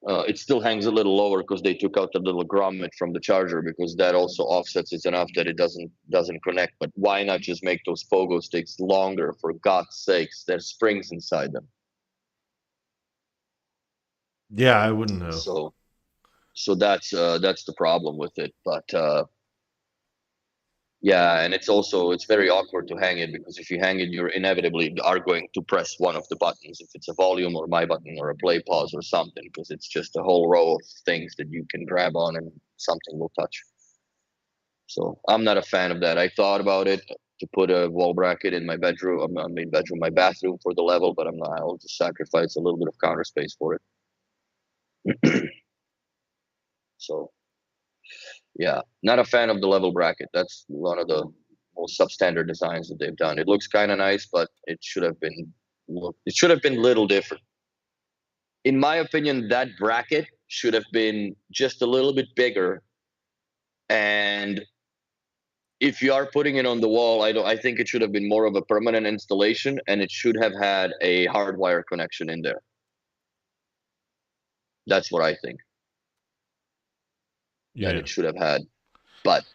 It still hangs a little lower because they took out the little grommet from the charger, because that also offsets it enough that it doesn't connect. But why not just make those pogo sticks longer, for God's sakes? There's springs inside them. Yeah, I wouldn't know. So that's the problem with it. But yeah, and it's very awkward to hang it, because if you hang it, you're inevitably are going to press one of the buttons, if it's a volume or my button or a play pause or something, because it's just a whole row of things that you can grab on and something will touch. So I'm not a fan of that. I thought about it to put a wall bracket in my bedroom, my bathroom for the level, but I'm not. I'll just sacrifice a little bit of counter space for it. So yeah, not a fan of the level bracket. That's one of the most substandard designs that they've done. It looks kind of nice, but it should have been a little different. in my opinion, that bracket should have been just a little bit bigger. And if you are putting it on the wall, I think it should have been more of a permanent installation, and it should have had a hardwire connection in there. That's what I think. Yeah. That it should have had. But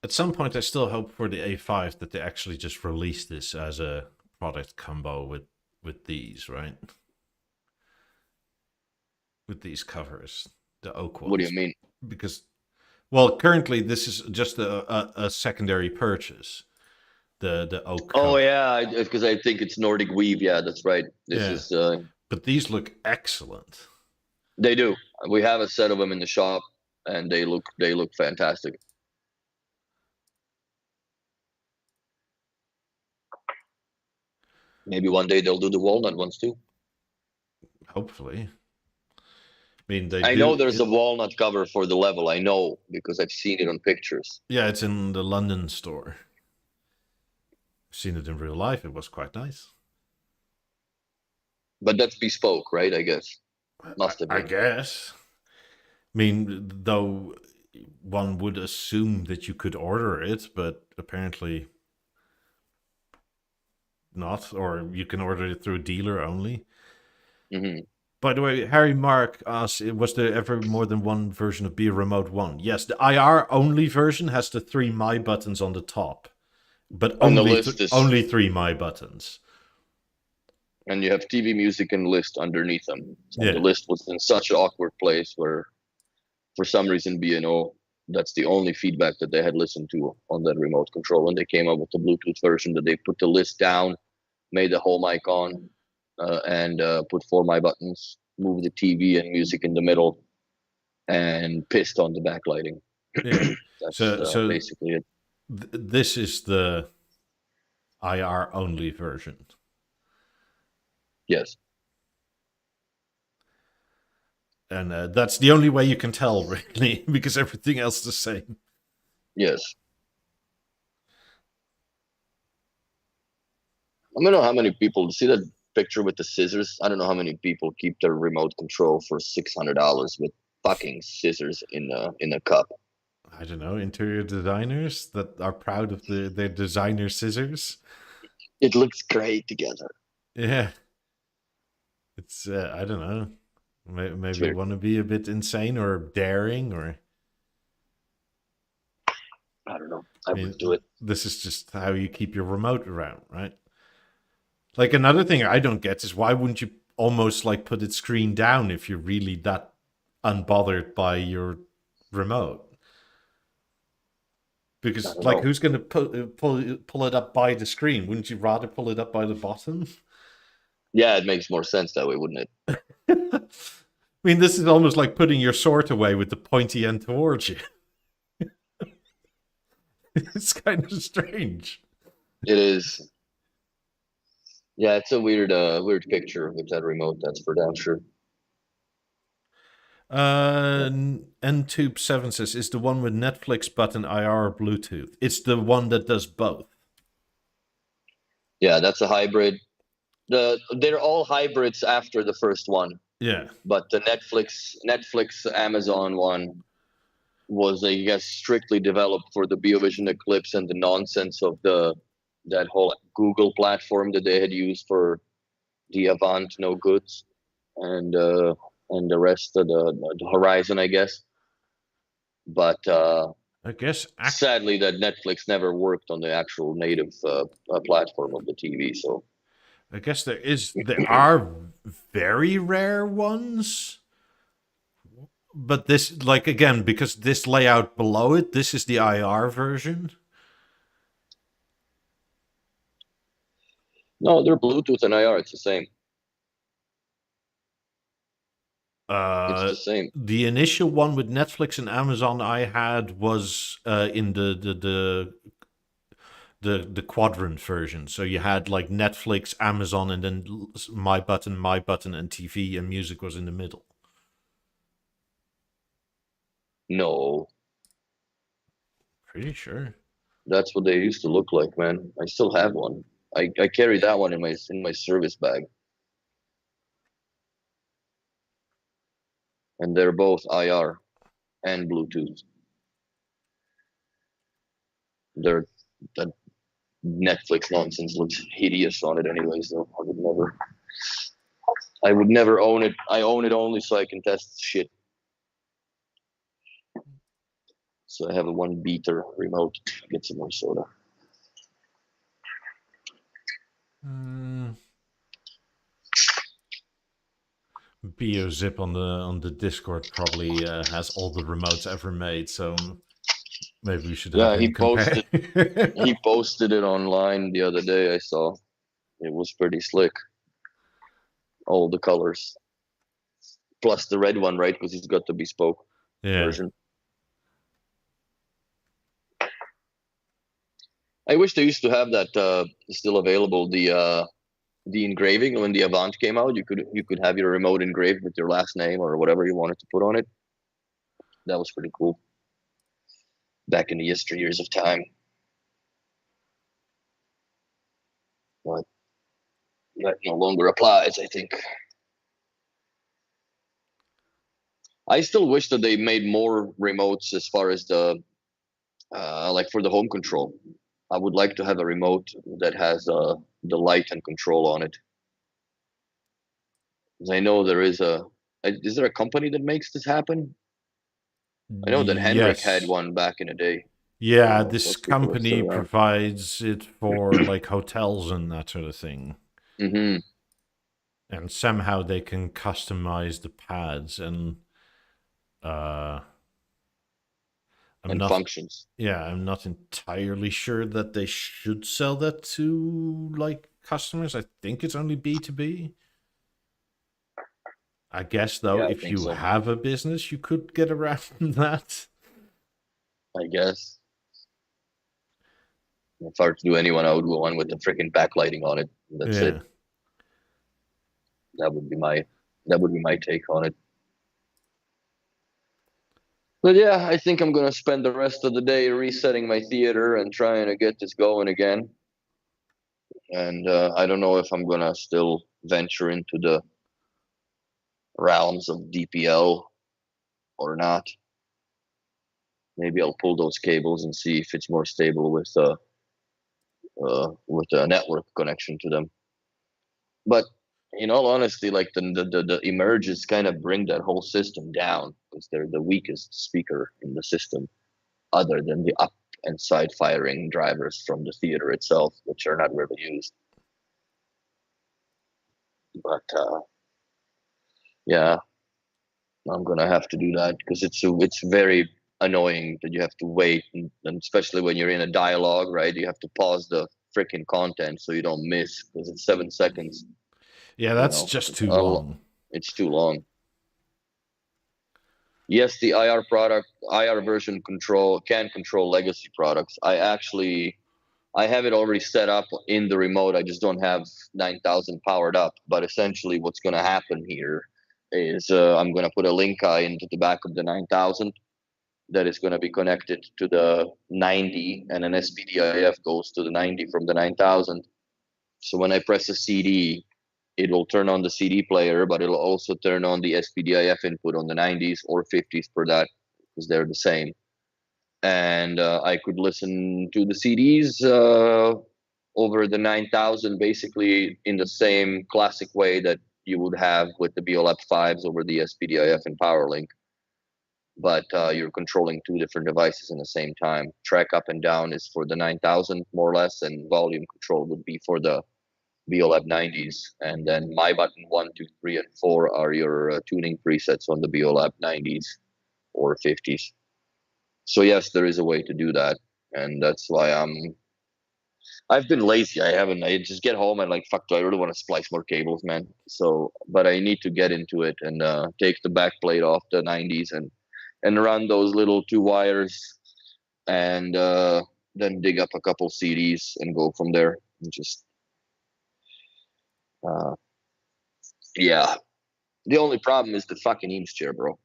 at some point, I still hope for the A5 that they actually just release this as a product combo with these, right? With these covers, the oak ones. What do you mean? Because, well, currently this is just a secondary purchase. The oak. Oh cover. yeah, because I think it's Nordic weave. Yeah, that's right. This is. But these look excellent. They do. We have a set of them in the shop, and they look fantastic. Maybe one day they'll do the walnut ones too. Hopefully. I mean, I know there's a walnut cover for the level. I know because I've seen it on pictures. Yeah, it's in the London store. I've seen it in real life. It was quite nice. But that's bespoke, right? I guess. Must have been. I guess. I mean, though one would assume that you could order it, but apparently not, or you can order it through a dealer only. Mm-hmm. By the way, Harry Mark asks, was there ever more than one version of Be Remote 1? Yes, the IR only version has the 3 My buttons on the top, but only 3 My buttons. And you have TV music and list underneath them. So the list was in such an awkward place where, for some reason, B&O, that's the only feedback that they had listened to on that remote control. And they came up with the Bluetooth version that they put the list down, made the whole mic on, and put 4 My buttons, moved the TV and music in the middle, and pissed on the backlighting. Yeah. That's so basically it. This is the IR only version. Yes. And that's the only way you can tell, really, because everything else is the same. Yes. I don't know how many people see that picture with the scissors. I don't know how many people keep their remote control for $600 with fucking scissors in a cup. I don't know, interior designers that are proud of their designer scissors. It looks great together. Yeah. It's, I don't know. Maybe want to be a bit insane or daring or... I don't know. I would do it. This is just how you keep your remote around, right? Like, another thing I don't get is why wouldn't you almost like put it screen down if you're really that unbothered by your remote? Because, like, who's going to pull it up by the screen? Wouldn't you rather pull it up by the bottom? Yeah, it makes more sense that way, wouldn't it? I mean, this is almost like putting your sword away with the pointy end towards you. It's kind of strange. It is. Yeah, it's a weird picture with that remote. That's for damn sure. Ntube7 says, is the one with Netflix button IR or Bluetooth? It's the one that does both. Yeah, that's a hybrid. They're all hybrids after the first one. Yeah. But the Netflix Amazon one was, I guess, strictly developed for the BeoVision Eclipse and the nonsense of that whole Google platform that they had used for the Avant no goods and the rest of the Horizon, I guess. But I guess sadly that Netflix never worked on the actual native platform of the TV. So I guess there are very rare ones. But this, like, again, because this layout below it, this is the IR version. No, they're Bluetooth and IR. It's the same. It's the same. The initial one with Netflix and Amazon I had was in the quadrant version. So you had like Netflix, Amazon, and then my button, and TV, and music was in the middle. No. Pretty sure. That's what they used to look like, man. I still have one. I carry that one in my service bag. and they're both IR and Bluetooth. They're that Netflix nonsense looks hideous on it, anyways. Though I would never own it. I own it only so I can test shit. So I have a 1 beater remote. Get some more soda. BeoZip on the Discord probably has all the remotes ever made, so maybe we should have him compare. He posted it online the other day. I saw it was pretty slick. All the colors, plus the red one, right? Because he's got the bespoke version. I wish they used to have that still available. The engraving when the Avant came out, you could have your remote engraved with your last name or whatever you wanted to put on it. That was pretty cool. Back in the years of time. But that no longer applies, I think. I still wish that they made more remotes as far as the like for the home control. I would like to have a remote that has the light and control on it. Because I know there is is there a company that makes this happen? I know that Henrik had one back in the day. Yeah, this company provides it for like hotels and that sort of thing. Mm-hmm. And somehow they can customize the pads and functions. Yeah, I'm not entirely sure that they should sell that to like customers. I think it's only B2B. I guess though, if you have a business, you could get around that. I guess. If I were to do anyone, I would go on with the freaking backlighting on it. That's it. That would be my take on it. But yeah, I think I'm gonna spend the rest of the day resetting my theater and trying to get this going again. And I don't know if I'm gonna still venture into the realms of DPL or not. Maybe I'll pull those cables and see if it's more stable with a network connection to them. But in all honesty, like the emerges kind of bring that whole system down because they're the weakest speaker in the system, other than the up and side firing drivers from the theater itself, which are not really used. But yeah, I'm gonna have to do that because it's very annoying that you have to wait, and especially when you're in a dialogue, right? You have to pause the freaking content so you don't miss because it's 7 seconds. Yeah, that's just too long. It's too long. Yes, the IR version can control legacy products. I have it already set up in the remote. I just don't have 9000 powered up. But essentially, what's going to happen here is I'm going to put a link eye into the back of the 9000 that is going to be connected to the 90, and an SPDIF goes to the 90 from the 9000. So when I press a CD, it will turn on the CD player, but it'll also turn on the SPDIF input on the 90s or 50s for that, because they're the same. And I could listen to the CDs over the 9000 basically in the same classic way that you would have with the Beolab 5s over the SPDIF and PowerLink. But you're controlling two different devices in the same time. Track up and down is for the 9000 more or less, and volume control would be for the Beolab 90s. And then my button 1, 2, 3, and 4 are your tuning presets on the Beolab 90s or 50s. So yes, there is a way to do that, and that's why I've been lazy. I just get home and like, fuck, do I really want to splice more cables, man? So, but I need to get into it and take the back plate off the 90s and run those little 2 wires, and then dig up a couple CDs and go from there. And just yeah. The only problem is the fucking Eames chair, bro.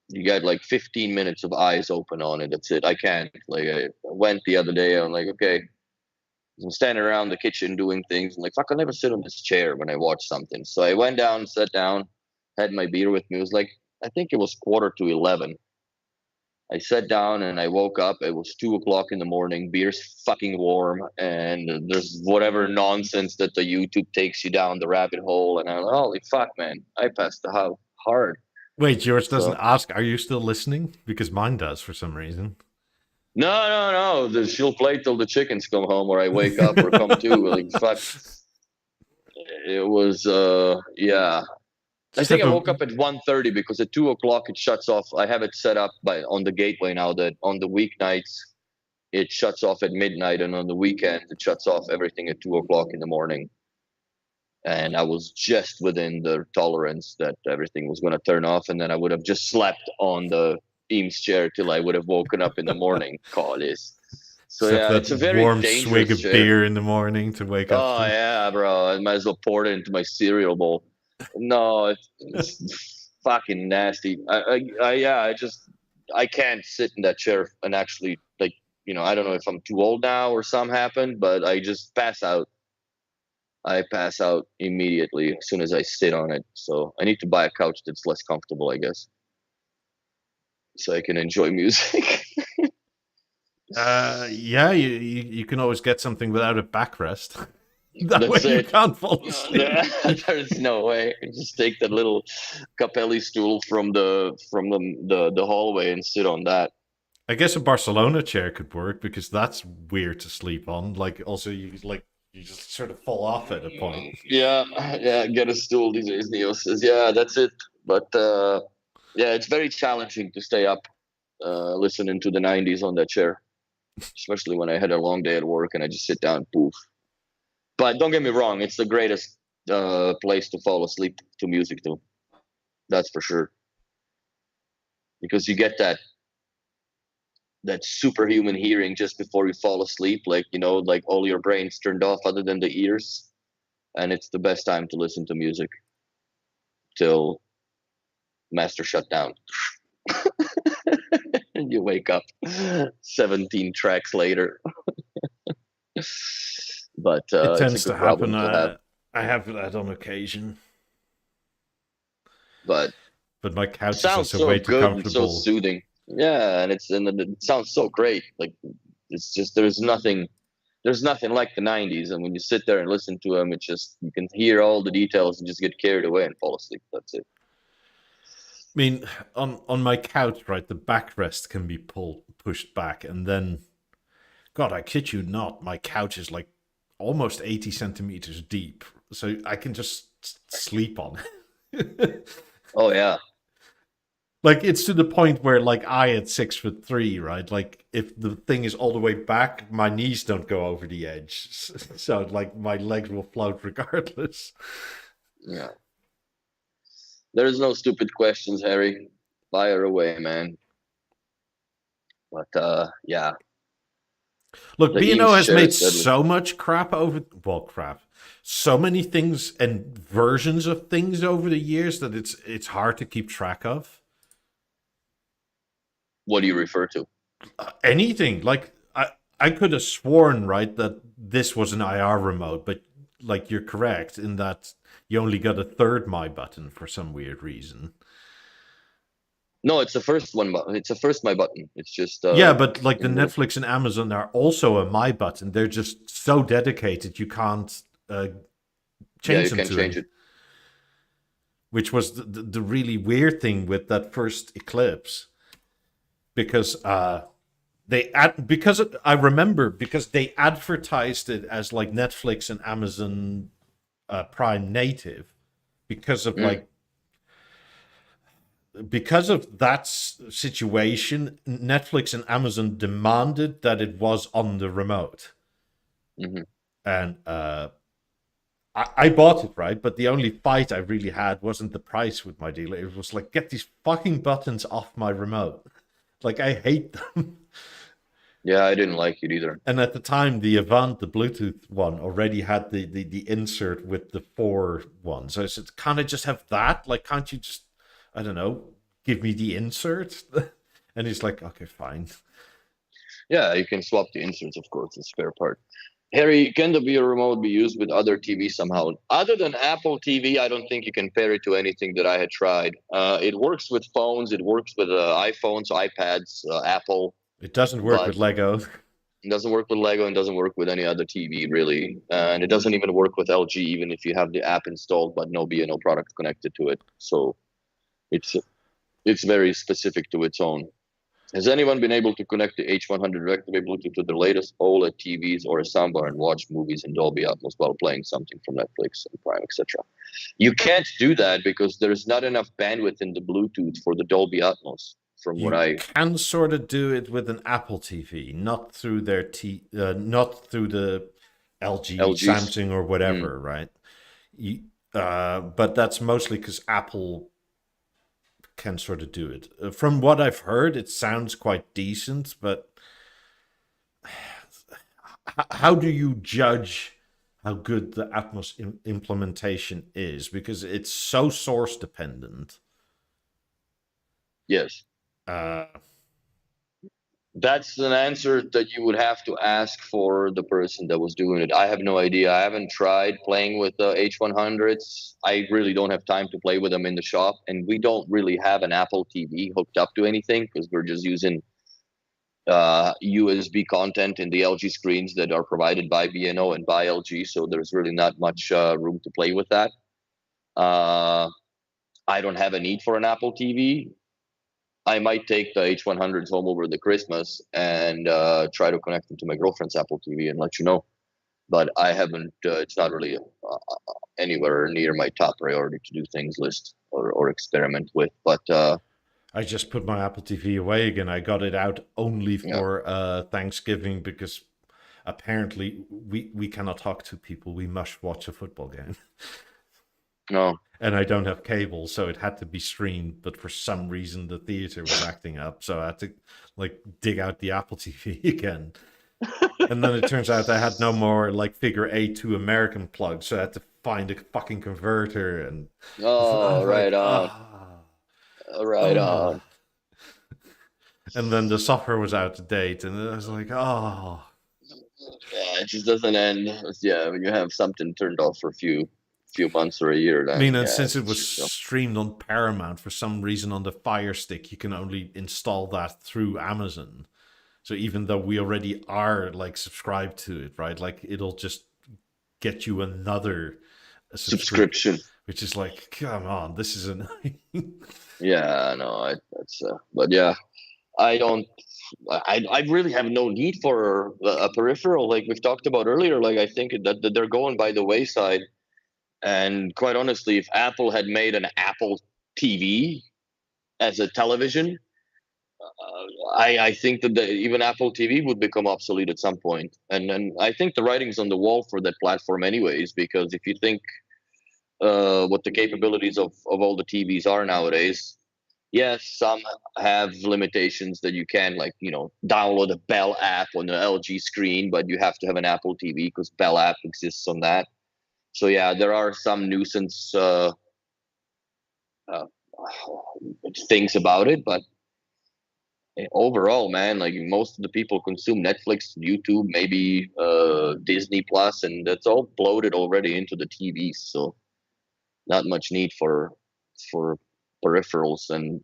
You got like 15 minutes of eyes open on it. That's it. I can't. Like, I went the other day. I'm like, okay. I'm standing around the kitchen doing things. I'm like, fuck, I'll never sit on this chair when I watch something. So I went down, sat down, had my beer with me. It was like, I think it was 10:45. I sat down and I woke up. It was 2 o'clock in the morning. Beer's fucking warm, and there's whatever nonsense that the YouTube takes you down the rabbit hole. And I'm like, holy fuck, man! I passed out hard. Wait, yours doesn't So ask, are you still listening? Because mine does for some reason. no. She'll play till the chickens come home, or I wake up, or come to. Like fuck. It was yeah. I Just think have I a woke up at 1:30 because at 2 o'clock it shuts off. I have it set up on the gateway now that on the weeknights it shuts off at midnight, and on the weekend it shuts off everything at 2 o'clock in the morning. And I was just within the tolerance that everything was going to turn off, and then I would have just slept on the Eames chair till I would have woken up in the morning. Call this. So just have yeah, it's a that very warm swig dangerous of chair. beer in the morning to wake up Oh to. yeah, bro. I might as well pour it into my cereal bowl. No, it's fucking nasty. I can't sit in that chair and actually like I don't know if I'm too old now or something happened, but I just pass out. I pass out immediately as soon as I sit on it. So I need to buy a couch that's less comfortable, I guess, so I can enjoy music. Yeah, you can always get something without a backrest. That way That's you it. can't fall asleep. There's no way. Just take that little Capelli stool from the hallway and sit on that. I guess a Barcelona chair could work because that's weird to sleep on. Like, also you just sort of fall off at a point. Yeah. Get a stool these days. Neo says, yeah, that's it. But yeah, it's very challenging to stay up listening to the '90s on that chair, especially when I had a long day at work and I just sit down, poof. But don't get me wrong, it's the greatest place to fall asleep to music to. That's for sure. Because you get that superhuman hearing just before you fall asleep, like like all your brain's turned off other than the ears, and it's the best time to listen to music till master shut down. And you wake up 17 tracks later. But It it's a tends to good problem happen. to have. I have that on occasion, But but my couch is sounds also so way too good and so comfortable. soothing. Yeah, and it sounds so great. Like it's just there's nothing like the '90s, and when you sit there and listen to them, it's just you can hear all the details and just get carried away and fall asleep. That's it. I mean, on my couch, right, the backrest can be pushed back, and then, God, I kid you not, my couch is like almost 80 centimeters deep, so I can just sleep on it. Oh yeah, Like, it's to the point where, like, I at 6'3", right? Like, if the thing is all the way back, my knees don't go over the edge, so like my legs will float regardless. yeah. There's no stupid questions, Harry. Fire away, man. But yeah, Look, the B&O Eames has chair made is deadly. so much crap over, well, crap, so many things and versions of things over the years that it's hard to keep track of. What do you refer to? Anything like I could have sworn, right, that this was an IR remote, but like you're correct in that you only got a third my button for some weird reason. No, it's the first one. It's the first my button. It's just Yeah, but like the in the Netflix and Amazon are also a my button. They're just so dedicated you can't yeah, change you them can to change it. it. Which was the really weird thing with that first Eclipse, because I remember because they advertised it as like Netflix and Amazon Prime native because of Mm, that situation. Netflix and Amazon demanded that it was on the remote, hmm and I bought it, right? But the only fight I really had wasn't the price with my dealer. It was like, get these fucking buttons off my remote. Like, I hate them. Yeah, I didn't like it either. And at the time, the Avant, the Bluetooth one, already had the insert with the 4 one. So I said, can't I just have that? Like, can't you just, I don't know, give me the insert? And he's like, okay, fine. Yeah, you can swap the inserts, of course, the spare part. Harry, can the Via remote be used with other TV somehow? Other than Apple TV, I don't think you can pair it to anything that I had tried. It works with phones, it works with iPhones, iPads, Apple, It doesn't work but with Lego. it doesn't work with Lego and doesn't work with any other TV really. And it doesn't even work with LG, even if you have the app installed, but no B&O product connected to it. So it's it's very specific to its own. Has anyone been able to connect the H100 directly Bluetooth to the latest OLED TVs or a soundbar and watch movies in Dolby Atmos while playing something from Netflix and Prime, etc.? You can't do that because there's not enough bandwidth in the Bluetooth for the Dolby Atmos. From what You I can sort of do it with an Apple TV, not through not through the LG, LG's, Samsung, or whatever, right? You, but that's mostly because Apple can sort of do it. From what I've heard, it sounds quite decent, but how do you judge how good the Atmos implementation is? Because it's so source dependent. yes, Uh, that's an answer that you would have to ask for the person that was doing it. I have no idea. I haven't tried playing with the H100s. I really don't have time to play with them in the shop, and we don't really have an Apple TV hooked up to anything because we're just using USB content in the LG screens that are provided by B&O and by LG. So there's really not much room to play with that. I don't have a need for an Apple TV. I might take the H100s home over the Christmas and try to connect them to my girlfriend's Apple TV and let you know. But I haven't. It's not really anywhere near my top priority to do things list or experiment with. But I just put my Apple TV away again. I got it out only yeah, for Thanksgiving because apparently we cannot talk to people. We must watch a football game. no, And I don't have cable, so it had to be streamed. But for some reason, the theater was acting up, so I had to like dig out the Apple TV again. And then it turns out I had no more like figure 8 to American plugs, so I had to find a fucking converter. And I oh, was like, right on, ah, right ah. on. And then the software was out of date, and I was like, oh. Yeah, it just doesn't end. Yeah, when you have something turned off for a few months or a year, I then mean, and yeah, since it it's was just streamed on Paramount for some reason on the Fire Stick, you can only install that through Amazon. So even though we already are like subscribed to it, right? Like it'll just get you another subscription, subscription. which is like, come on, this is annoying. Yeah, no, that's but yeah, I don't. I really have no need for a peripheral like we've talked about earlier. Like I think that they're going by the wayside. And quite honestly, if Apple had made an Apple TV as a television, I think that even Apple TV would become obsolete at some point. And I think the writing's on the wall for that platform, anyways. Because if you think what the capabilities of all the TVs are nowadays, yes, some have limitations that you can, like, download a Bell app on the LG screen, but you have to have an Apple TV because Bell app exists on that. So yeah, there are some nuisance uh, things about it, but overall, man, like most of the people consume Netflix, YouTube, maybe Disney Plus, and that's all bloated already into the TVs. So not much need for peripherals. And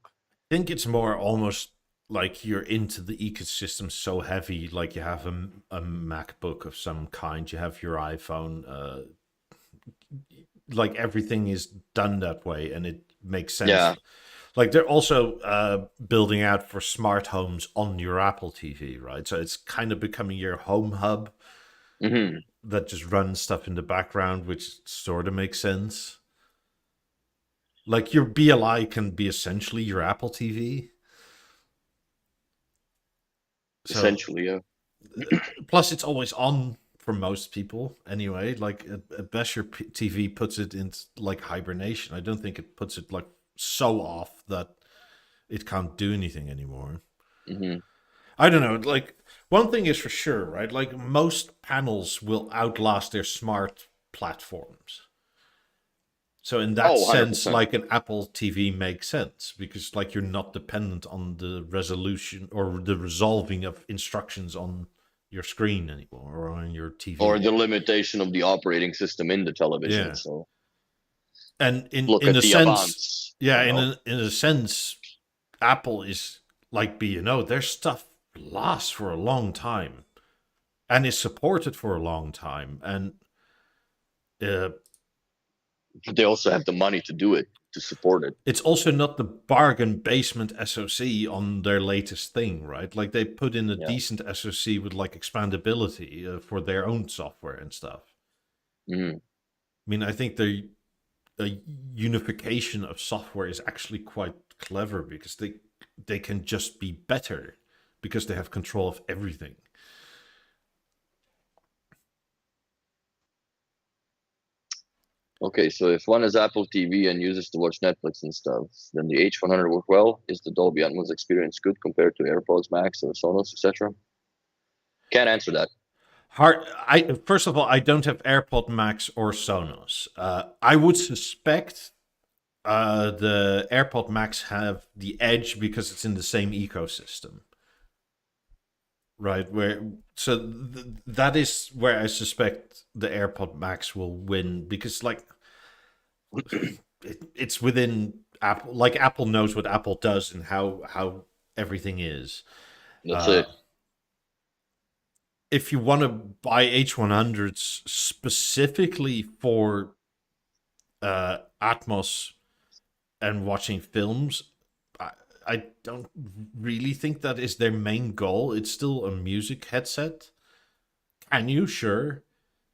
I think it's more almost like you're into the ecosystem so heavy, like you have a MacBook of some kind, you have your iPhone, like everything is done that way, and it makes sense. yeah, Like they're also building out for smart homes on your Apple TV, right? So it's kind of becoming your home hub hmm that just runs stuff in the background, which sort of makes sense. Like your BLI can be essentially your Apple TV. So essentially, yeah. plus it's always on for most people anyway. Like at best your TV puts it in like hibernation. I don't think it puts it like so off that it can't do anything anymore. hmm I don't know. Like one thing is for sure, right? Like most panels will outlast their smart platforms. So in that Oh, sense, 100%. like an Apple TV makes sense because like you're not dependent on the resolution or the resolving of instructions on your screen anymore or on your Or TV. the limitation of the operating system in the television. Yeah. So And look in at a the sense, Avance, yeah, you know. in a sense, Apple is like B&O. Their stuff lasts for a long time and is supported for a long time. And uh, But they also have the money to do it, to support it. it's also not the bargain basement SoC on their latest thing, right? Like they put in a Yeah. decent SoC with like expandability for their own software and stuff. Mm. I mean, I think the unification of software is actually quite clever because they can just be better because they have control of everything. Okay, so if one has Apple TV and uses to watch Netflix and stuff, then the H100 work well. Is the Dolby Atmos experience good compared to AirPods Max or Sonos, etc.? Can't answer that. Hard. I first of all, I don't have AirPod Max or Sonos. I would suspect the AirPod Max have the edge because it's in the same ecosystem, right? That is where I suspect the AirPod Max will win because like it's within Apple. Like Apple knows what Apple does and how everything is. That's it. If you want to buy H100s specifically for Atmos and watching films, I don't really think that is their main goal. It's still a music headset. Can you? Sure.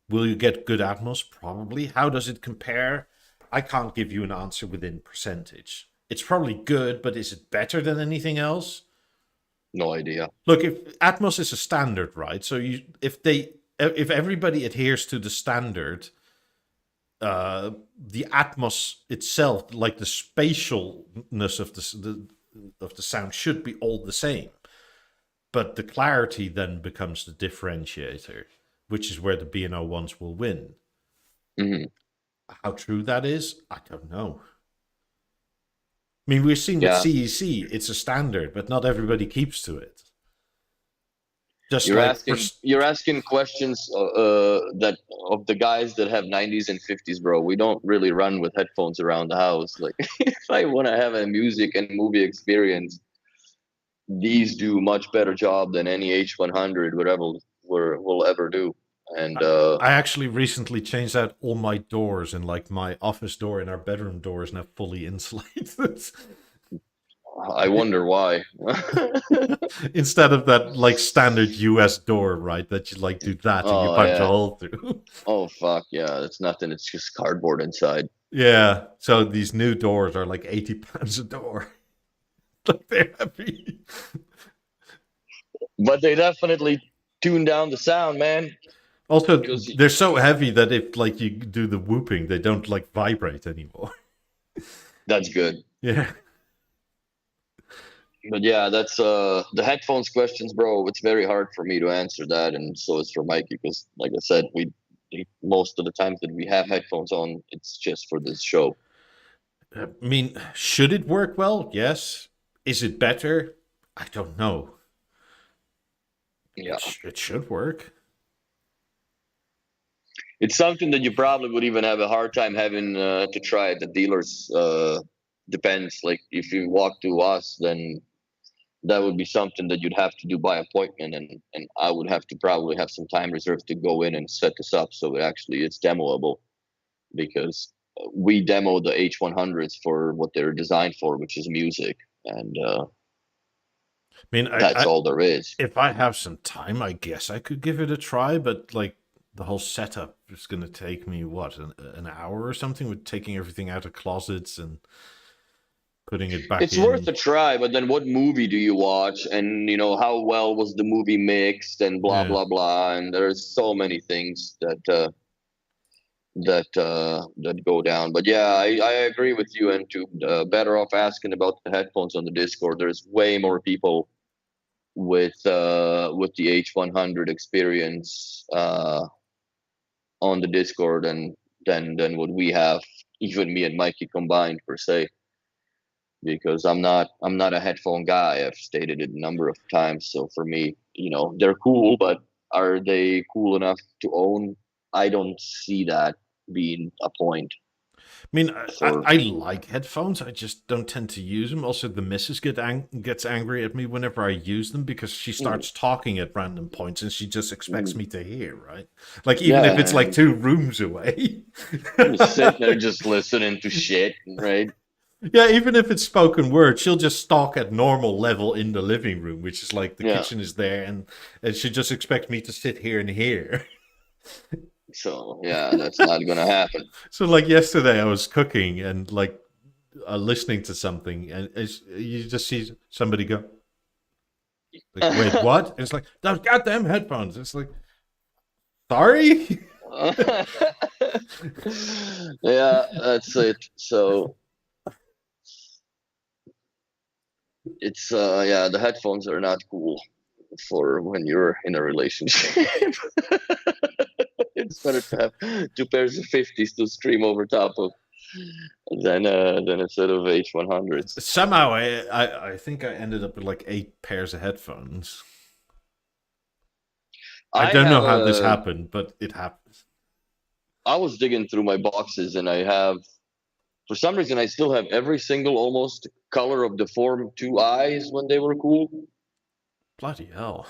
Will you get good Atmos? Probably. How does it compare? I can't give you an answer within percentage. It's probably good, but is it better than anything else? No idea. Look, if Atmos is a standard, right? So if everybody adheres to the standard, the Atmos itself, like the spatialness of the sound, should be all the same. But the clarity then becomes the differentiator, which is where the B&O ones will win. Mm-hmm. How true that is, I don't know. I mean, we've seen with Yeah. CEC, it's a standard, but not everybody keeps to it. Just You're like asking questions that of the guys that have 90s and 50s, bro. We don't really run with headphones around the house. Like if I want to have a music and movie experience, these do much better job than any H100 whatever will ever do. And I actually recently changed out all my doors, and like my office door and our bedroom door is now fully insulated. I wonder why. Instead of that like standard US door, right? That you like do that and you Oh punch a yeah. hole through. Oh fuck yeah. It's nothing. It's just cardboard inside. Yeah. So these new doors are like £80 a door. Like they're heavy. But they definitely tune down the sound, man. Also, Because they're so heavy that if like you do the whooping, they don't like vibrate anymore. that's good. Yeah. But yeah, that's the headphones questions, bro. It's very hard for me to answer that, and so it's for Mikey because, like I said, most of the times that we have headphones on, it's just for this show. I mean, should it work well? Yes. Is it better? I don't know. Yeah, It should work. it's something that you probably would even have a hard time having to try at the dealers. Depends. Like if you walk to us, then that would be something that you'd have to do by appointment, and I would have to probably have some time reserved to go in and set this up so it actually it's demoable, because we demo the H100s for what they're designed for, which is music, and I mean, that's all there is. if I have some time, I guess I could give it a try, but like the whole setup is going to take me what an hour or something with taking everything out of closets and putting it back It's in. worth a try, but then what movie do you watch, and how well was the movie mixed, and blah Yeah. blah blah, and there's so many things that go down. But yeah, I agree with you, and to better off asking about the headphones on the Discord. There's way more people with the H100 experience on the Discord than what we have, even me and Mikey combined per se. Because I'm not a headphone guy. I've stated it a number of times. So for me, they're cool, but are they cool enough to own? I don't see that being a point I mean, for. I like headphones. I just don't tend to use them. Also, the missus gets angry at me whenever I use them because she Hmm, starts talking at random points and she just expects hmm. me to hear, right? Like, even if it's Yeah, like 2 rooms away. I'm just sitting there just listening to shit, right? Yeah, even if it's spoken word, she'll just talk at normal level in the living room, which is like the Yeah. kitchen is there, and she just expects me to sit here and hear. So yeah, that's not gonna happen. So, like yesterday, I was cooking and like listening to something, and you just see somebody go, like, wait, what? And it's like, those goddamn headphones. It's like, sorry? Yeah, that's it. So it's yeah, the headphones are not cool for when you're in a relationship. It's better to have 2 pairs of 50s to scream over top of than a set of H100s. Somehow, I think I ended up with like 8 pairs of headphones. I I don't have know how this a. happened, but it happens. I was digging through my boxes and I have, for some reason, I still have every single almost color of the Form 2 eyes when they were cool. Bloody hell.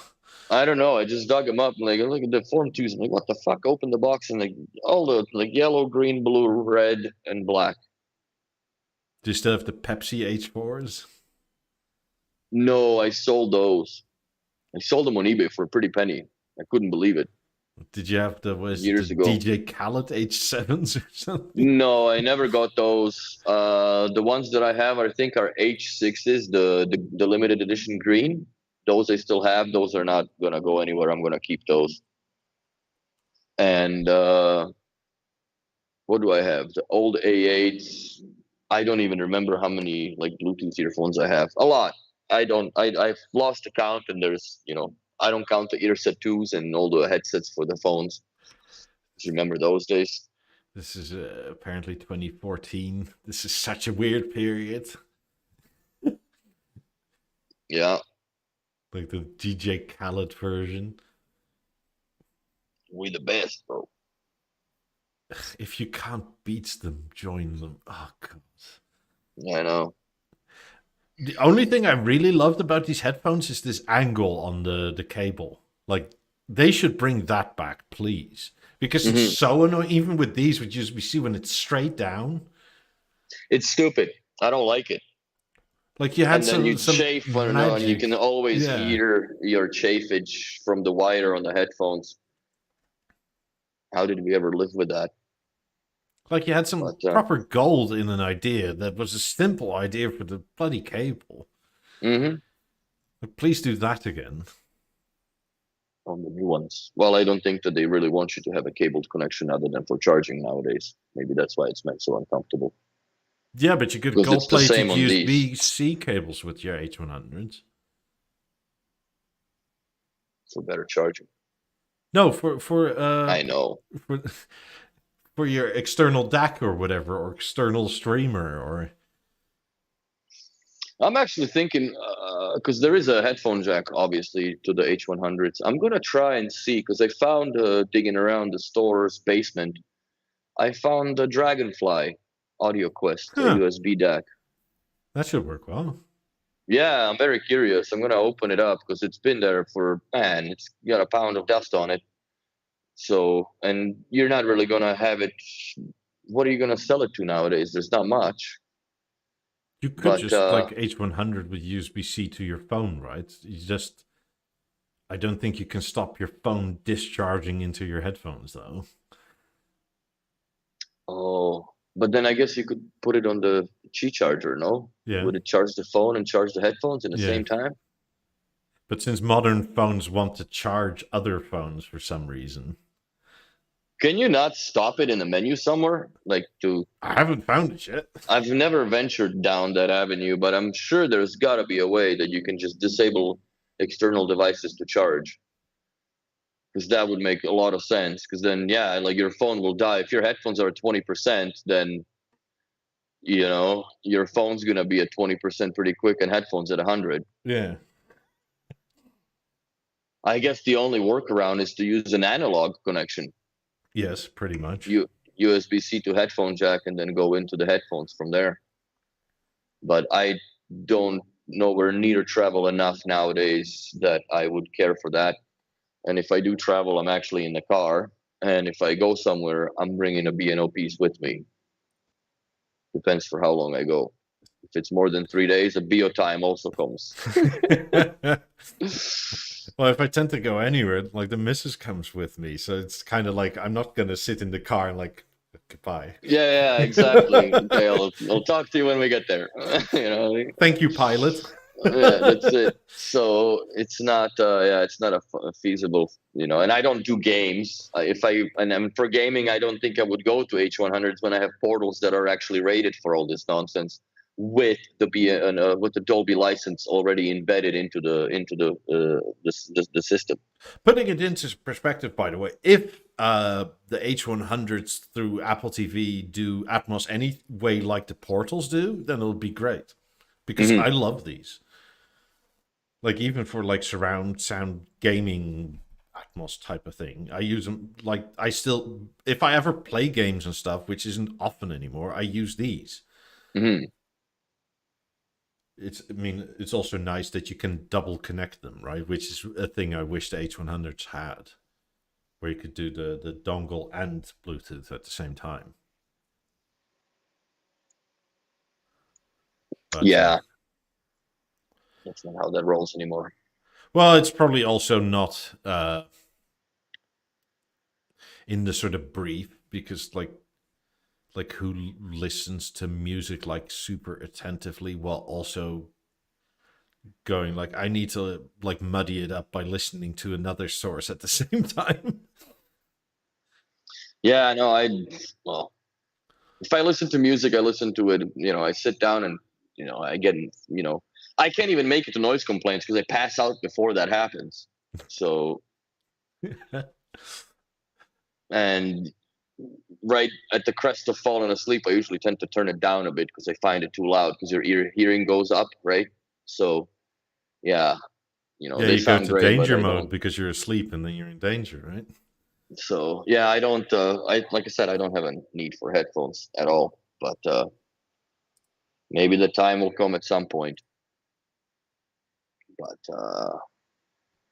I don't know. I just dug them up and like look at the Form 2s. I'm like, what the fuck? Open the box and like all the like yellow, green, blue, red, and black. Do you still have the Pepsi H4s? No, I sold those. I sold them on eBay for a pretty penny. I couldn't believe it Did you have the years ago. DJ Khaled H7s or something? No, I never got those. The ones that I have, I think, are H6s, the limited edition green. Those I still have. Those are not gonna go anywhere. I'm gonna keep those. And what do I have? The old A8s. I don't even remember how many like Bluetooth earphones I have. A lot. I don't. I've lost the count, and there's I don't count the earset twos and all the headsets for the phones. Just remember those days. This is apparently 2014. This is such a weird period. Yeah, Like the DJ Khaled version. we the best, bro. If you can't beat them, join them. Oh, God. I know. The only thing I really loved about these headphones is this angle on the cable. Like, they should bring that back, please. Because it's Hmm. so annoying. Even with these, which you see when it's straight down. It's stupid. I don't like it. Like, you had And then you some chafe and you can magic. always Yeah. hear your chafage from the wire on the headphones. How did we ever live with that? Like, you had some But proper gold in an idea that was a simple idea for the bloody cable. mhm, Like, please do that again. on the new ones. Well, I don't think that they really want you to have a cabled connection other than for charging nowadays. Maybe that's why it's meant so uncomfortable. Yeah, but you could Because gold it's the plated same on these USB-C cables with your H100s. for better charging. No, I know. for for your external DAC or whatever, or external streamer, or I'm actually thinking because there is a headphone jack, obviously, to the H100s. I'm gonna try and see because I found digging around the store's basement. I found the Dragonfly Audio Quest, a huh? USB DAC. That should work well. Yeah, I'm very curious. I'm gonna open it up because it's been there for man. It's got a pound of dust on it. So, and you're not really gonna have it. What are you gonna sell it to nowadays? There's not much. You could But just like H100 with USB-C to your phone, right? I don't think you can stop your phone discharging into your headphones, though. oh, but then I guess you could put it on the Qi charger, no? Yeah, Would it charge the phone and charge the headphones in the yeah. same time? But since modern phones want to charge other phones for some reason, Can you not stop it in the menu somewhere? Like to, I haven't found it yet. I've never ventured down that avenue, but I'm sure there's got to be a way that you can just disable external devices to charge. Because that would make a lot of sense. Because then, yeah, like your phone will die. If your headphones are at 20%, then your phone's gonna be at 20% pretty quick, and headphones at 100. Yeah. I guess the only workaround is to use an analog connection. Yes, pretty much. USB-C to headphone jack, and then go into the headphones from there. But I don't nowhere near travel enough nowadays that I would care for that. And if I do travel, I'm actually in the car. And if I go somewhere, I'm bringing a B&O piece with me. Depends for how long I go. If it's more than 3 days, a Beo time also comes. Well, if I tend to go anywhere, like the missus comes with me, so it's kind of like I'm not gonna sit in the car and like goodbye. Yeah, exactly. Okay, I'll talk to you when we get there. You know. Thank you, pilot. Yeah, that's it. So it's not, it's not a feasible, And I don't do games. And for gaming, I don't think I would go to H100s when I have portals that are actually rated for all this nonsense with the Dolby license already embedded into the system. Putting it into perspective, by the way, if the H100s through Apple TV do Atmos any way like the portals do, then it'll be great. Because I love these. Like, even for like surround sound gaming Atmos type of thing, I use them. Like, if I ever play games and stuff, which isn't often anymore, I use these. It's also nice that you can double connect them, right? Which is a thing I wish the H100s had, where you could do the dongle and Bluetooth at the same time. But, yeah. That's not how that rolls anymore. Well, it's probably also not in the sort of brief, because like who listens to music like super attentively while also going like, I need to like muddy it up by listening to another source at the same time. Yeah, no, well, if I listen to music, I listen to it, I sit down and, I get, I can't even make it to noise complaints because I pass out before that happens. So, and right at the crest of falling asleep, I usually tend to turn it down a bit because I find it too loud because your hearing goes up, right? So, yeah, they you go sound to great, danger mode because you're asleep and then you're in danger, right? So yeah, I don't. Like I said, I don't have a need for headphones at all. But maybe the time will come at some point. But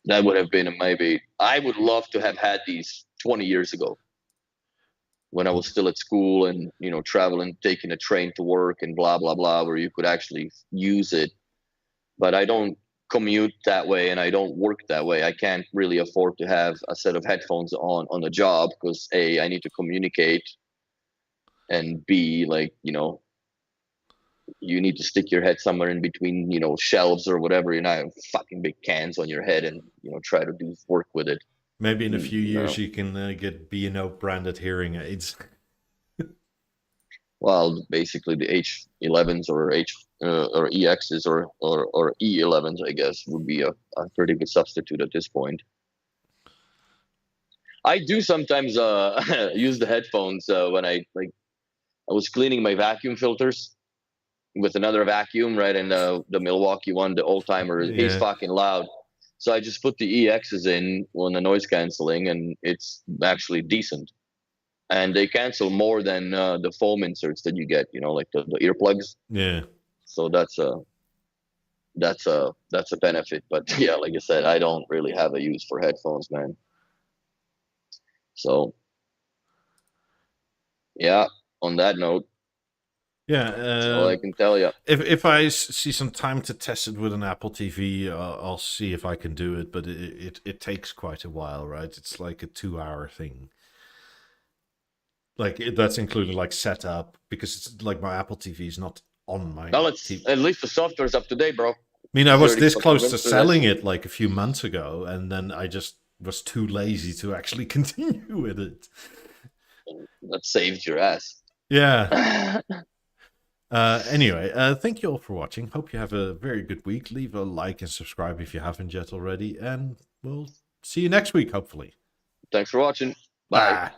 that would have been maybe. I would love to have had these 20 years ago, when I was still at school and traveling, taking a train to work and blah blah blah, where you could actually use it. But I don't commute that way and I don't work that way. I can't really afford to have a set of headphones on the job because A, I need to communicate, and B, like, you need to stick your head somewhere in between, shelves or whatever, have fucking big cans on your head and, try to do work with it. Maybe in a few years you can get B&O branded hearing aids. Well, basically the H11s or EXs or E11s, I guess, would be a pretty good substitute at this point. I do sometimes use the headphones when I was cleaning my vacuum filters with another vacuum, right? And the Milwaukee one, the old timer, he's fucking loud. So I just put the EXs in on the noise canceling, and it's actually decent. And they cancel more than the foam inserts that you get, like the earplugs. Yeah. So that's a benefit. But yeah, like I said, I don't really have a use for headphones, man. So yeah, on that note, yeah, that's all I can tell you. If I see some time to test it with an Apple TV, I'll see if I can do it. But it takes quite a while, right? It's like a 2-hour thing. Like that's including like setup, because it's like my Apple TV is not on my. Well, at least the software's up to date, bro. I mean, I was this close to selling it like a few months ago, and then I just was too lazy to actually continue with it. That saved your ass. Yeah. Anyway, thank you all for watching. Hope you have a very good week. Leave a like and subscribe if you haven't yet already, and we'll see you next week, hopefully. Thanks for watching. Bye.